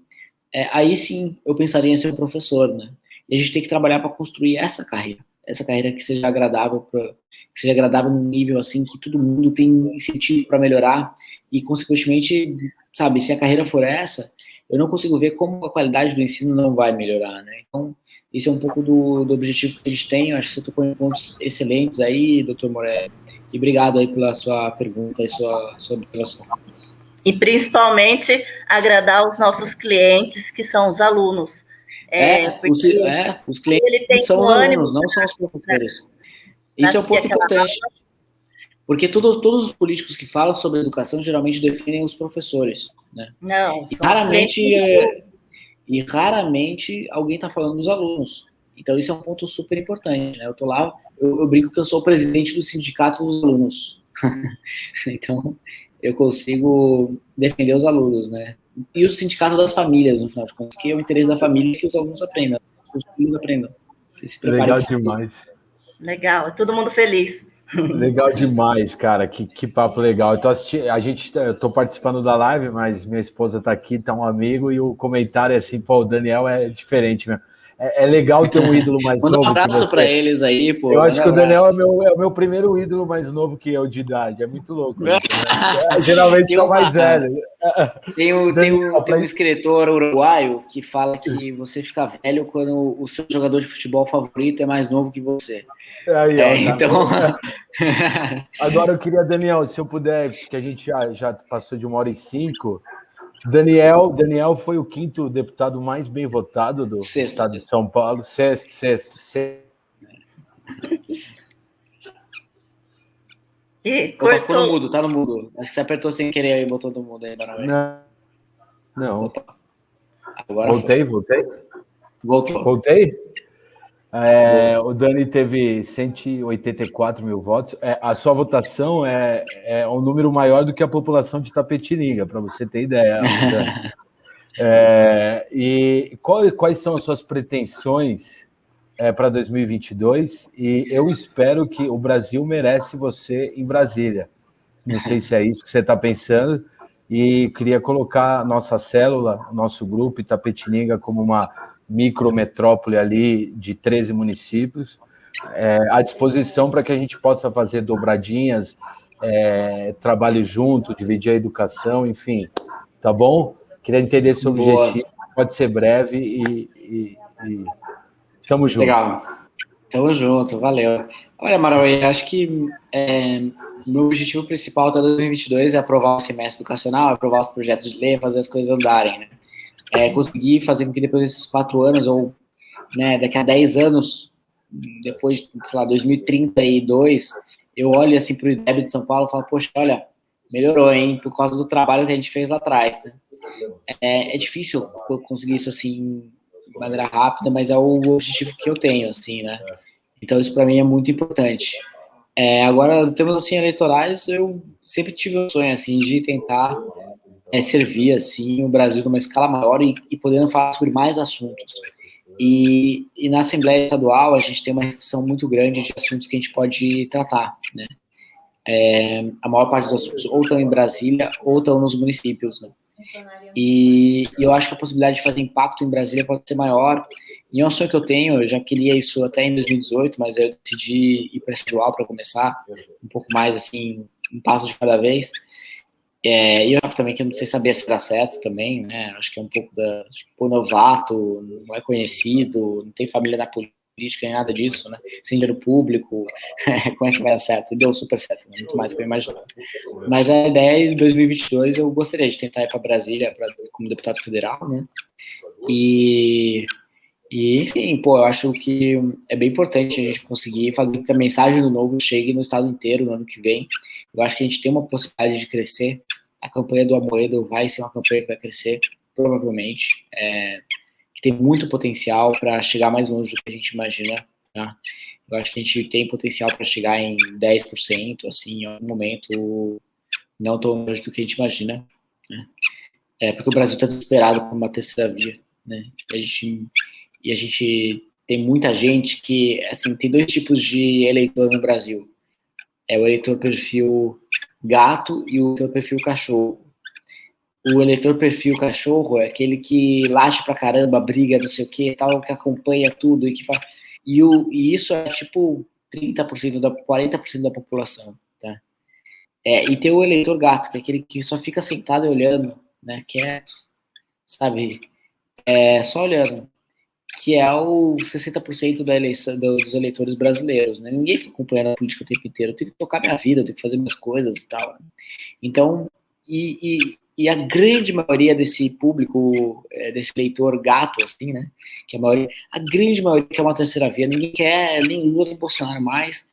aí sim eu pensaria em ser um professor, né? E a gente tem que trabalhar para construir essa carreira que seja agradável, que seja agradável num nível assim que todo mundo tem incentivo para melhorar e, consequentemente, sabe, se a carreira for essa, eu não consigo ver como a qualidade do ensino não vai melhorar, né? Então, esse é um pouco do objetivo que a gente tem. Eu acho que você tocou em pontos excelentes aí, doutor Morelli, e obrigado aí pela sua pergunta e sua observação. E, principalmente, agradar os nossos clientes, que são os alunos. Os clientes são os alunos, não são os professores. Isso é um ponto importante. Porque todos os políticos que falam sobre educação geralmente defendem os professores, né? Não, e raramente alguém está falando dos alunos. Então isso é um ponto super importante, né? Eu tô lá, eu brinco que eu sou o presidente do sindicato dos alunos. Então eu consigo defender os alunos, né? e o sindicato das famílias, no final de contas, que é o interesse da família que os alunos aprendam, que os filhos aprendam. Legal demais. Legal, todo mundo feliz. Legal demais, cara. Que papo legal. Eu tô participando da live, mas minha esposa tá aqui, tá um amigo, e o comentário é assim, pô, o Daniel é diferente mesmo. É legal ter um ídolo mais novo. Manda um abraço para eles aí, pô. Eu acho que o Daniel é o meu primeiro ídolo mais novo que eu de idade. É muito louco isso, né? Geralmente são mais velhos. Tem um escritor uruguaio que fala que você fica velho quando o seu jogador de futebol favorito é mais novo que você. Aí, ó, então... Agora eu queria, Daniel, se eu puder, que a gente já passou de 1h05. Daniel foi o 5º deputado mais bem votado do estado de São Paulo. Sexto. Opa, ficou no mudo, tá no mudo. Acho que você apertou sem querer aí, botou no mudo aí. Não. Opa. Agora voltei? Voltou. Voltei? O Dani teve 184 mil votos. A sua votação é um número maior do que a população de Itapetininga, para você ter ideia, Dani. E quais são as suas pretensões para 2022? E eu espero que o Brasil merece você em Brasília. Não sei se é isso que você está pensando. E queria colocar a nossa célula, nosso grupo Itapetininga, como uma micrometrópole ali de 13 municípios, à disposição para que a gente possa fazer dobradinhas, trabalho junto, dividir a educação, enfim, tá bom? Queria entender seu objetivo, pode ser breve e tamo junto. Legal, tamo junto, valeu. Olha, Marauê, acho que meu objetivo principal até 2022 é aprovar o semestre educacional, aprovar os projetos de lei, fazer as coisas andarem, né? Conseguir fazer com que depois desses 4 anos, ou daqui a 10 anos, depois, sei lá, 2032, eu olho assim para o IDEB de São Paulo e falo, poxa, olha, melhorou, hein, por causa do trabalho que a gente fez lá atrás. Né? É difícil conseguir isso assim, de maneira rápida, mas é o objetivo que eu tenho, assim, né? Então isso para mim é muito importante. Agora, em termos assim, eleitorais, eu sempre tive o sonho assim, de tentar servir assim, o Brasil numa escala maior e podendo falar sobre mais assuntos. E na Assembleia Estadual a gente tem uma restrição muito grande de assuntos que a gente pode tratar, né? A maior parte dos assuntos ou estão em Brasília ou estão nos municípios, né? E eu acho que a possibilidade de fazer impacto em Brasília pode ser maior. E é um sonho que eu tenho, eu já queria isso até em 2018, mas eu decidi ir para estadual para começar um pouco mais assim, um passo de cada vez. E eu também que eu não sei saber se dá certo também, né? Acho que é um pouco novato, não é conhecido, não tem família na política nem nada disso, né? Sem dinheiro público, como é que vai dar certo? E deu super certo, né? Muito mais do que eu imaginava. Mas a ideia em 2022 eu gostaria de tentar ir para Brasília como deputado federal, né? E enfim, eu acho que é bem importante a gente conseguir fazer com que a mensagem do Novo chegue no estado inteiro no ano que vem. Eu acho que a gente tem uma possibilidade de crescer. A campanha do Amoedo vai ser uma campanha que vai crescer, provavelmente, que tem muito potencial para chegar mais longe do que a gente imagina. Tá? Eu acho que a gente tem potencial para chegar em 10%, assim, em algum momento, não tão longe do que a gente imagina. Né? Porque o Brasil está desesperado por uma terceira via. Né? E a gente tem muita gente que, assim, tem 2 tipos de eleitor no Brasil. É o eleitor perfil gato e o eleitor perfil cachorro. O eleitor perfil cachorro é aquele que late pra caramba, briga, não sei o que, tal, que acompanha tudo e que faz... E isso é tipo 30%, 40% da população, tá? E tem o eleitor gato, que é aquele que só fica sentado e olhando, né, quieto, sabe? Só olhando. Que é o 60% da eleição dos eleitores brasileiros, né? Ninguém fica acompanhando a política o tempo inteiro. Eu tenho que tocar minha vida, eu tenho que fazer minhas coisas e tal. Então, e a grande maioria desse público, desse eleitor gato, assim, né? Que a grande maioria quer uma terceira via. Ninguém quer nem Lula nem Bolsonaro mais.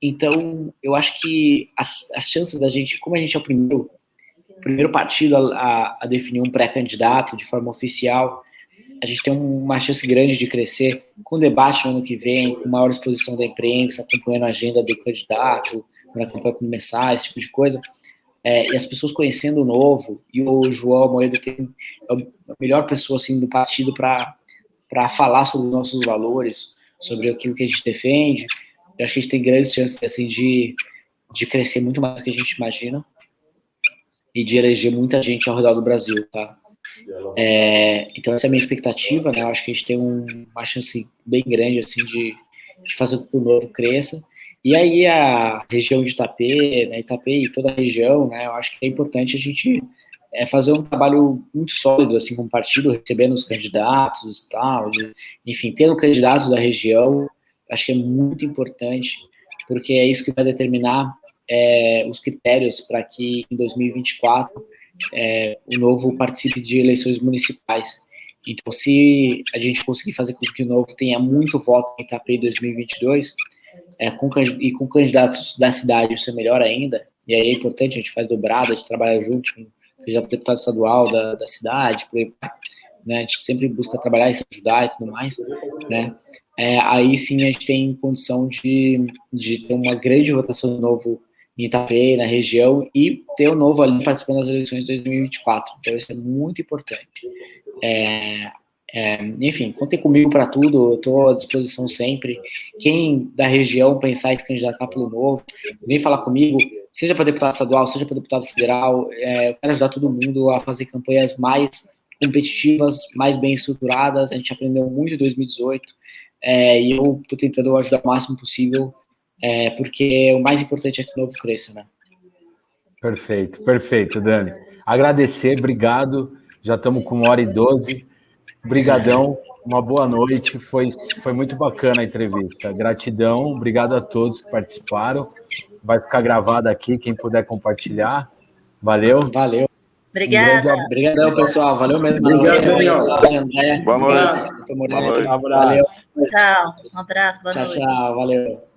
Então, eu acho que as chances da gente, como a gente é o primeiro partido a definir um pré-candidato de forma oficial, a gente tem uma chance grande de crescer com debate no ano que vem, com maior exposição da imprensa, acompanhando a agenda do candidato, quando a campanha começar, esse tipo de coisa. e as pessoas conhecendo o Novo, e o João Amoedo é a melhor pessoa assim, do partido para falar sobre os nossos valores, sobre aquilo que a gente defende. Eu acho que a gente tem grandes chances assim, de crescer muito mais do que a gente imagina e de eleger muita gente ao redor do Brasil, tá? Então essa é a minha expectativa, né? Eu acho que a gente tem uma chance bem grande assim de fazer com que o Novo cresça. E aí a região de Itapê, né, Itapê e toda a região, né, eu acho que é importante a gente fazer um trabalho muito sólido assim com o partido, recebendo os candidatos e tal, enfim, tendo candidatos da região, acho que é muito importante, porque é isso que vai determinar os critérios para que em 2024 o Novo participe de eleições municipais. Então, se a gente conseguir fazer com que o Novo tenha muito voto em Itapê em 2022, com candidatos da cidade, isso é melhor ainda, e aí é importante, a gente faz dobrada, a gente trabalha junto com o candidato deputado estadual da cidade, por aí, né, a gente sempre busca trabalhar e se ajudar e tudo mais, né, aí sim a gente tem condição de ter uma grande votação do Novo em Itapê, na região, e ter o Novo ali participando das eleições de 2024, então isso é muito importante. Enfim, contem comigo para tudo, eu estou à disposição sempre. Quem da região pensar em se candidatar pelo Novo, vem falar comigo, seja para deputado estadual, seja para deputado federal. Eu quero ajudar todo mundo a fazer campanhas mais competitivas, mais bem estruturadas. A gente aprendeu muito em 2018 e eu estou tentando ajudar o máximo possível, porque o mais importante é que o Novo cresça, né? Perfeito, Dani. Agradecer, obrigado. Já estamos com 1h12. Obrigadão, uma boa noite, foi muito bacana a entrevista. Gratidão, obrigado a todos que participaram. Vai ficar gravado aqui, quem puder compartilhar. Valeu. Obrigada. Obrigadão, pessoal. Valeu mesmo. Obrigado, Daniel. Boa noite. Um abraço. Valeu. Tchau. Um abraço. Boa noite. Tchau. Valeu.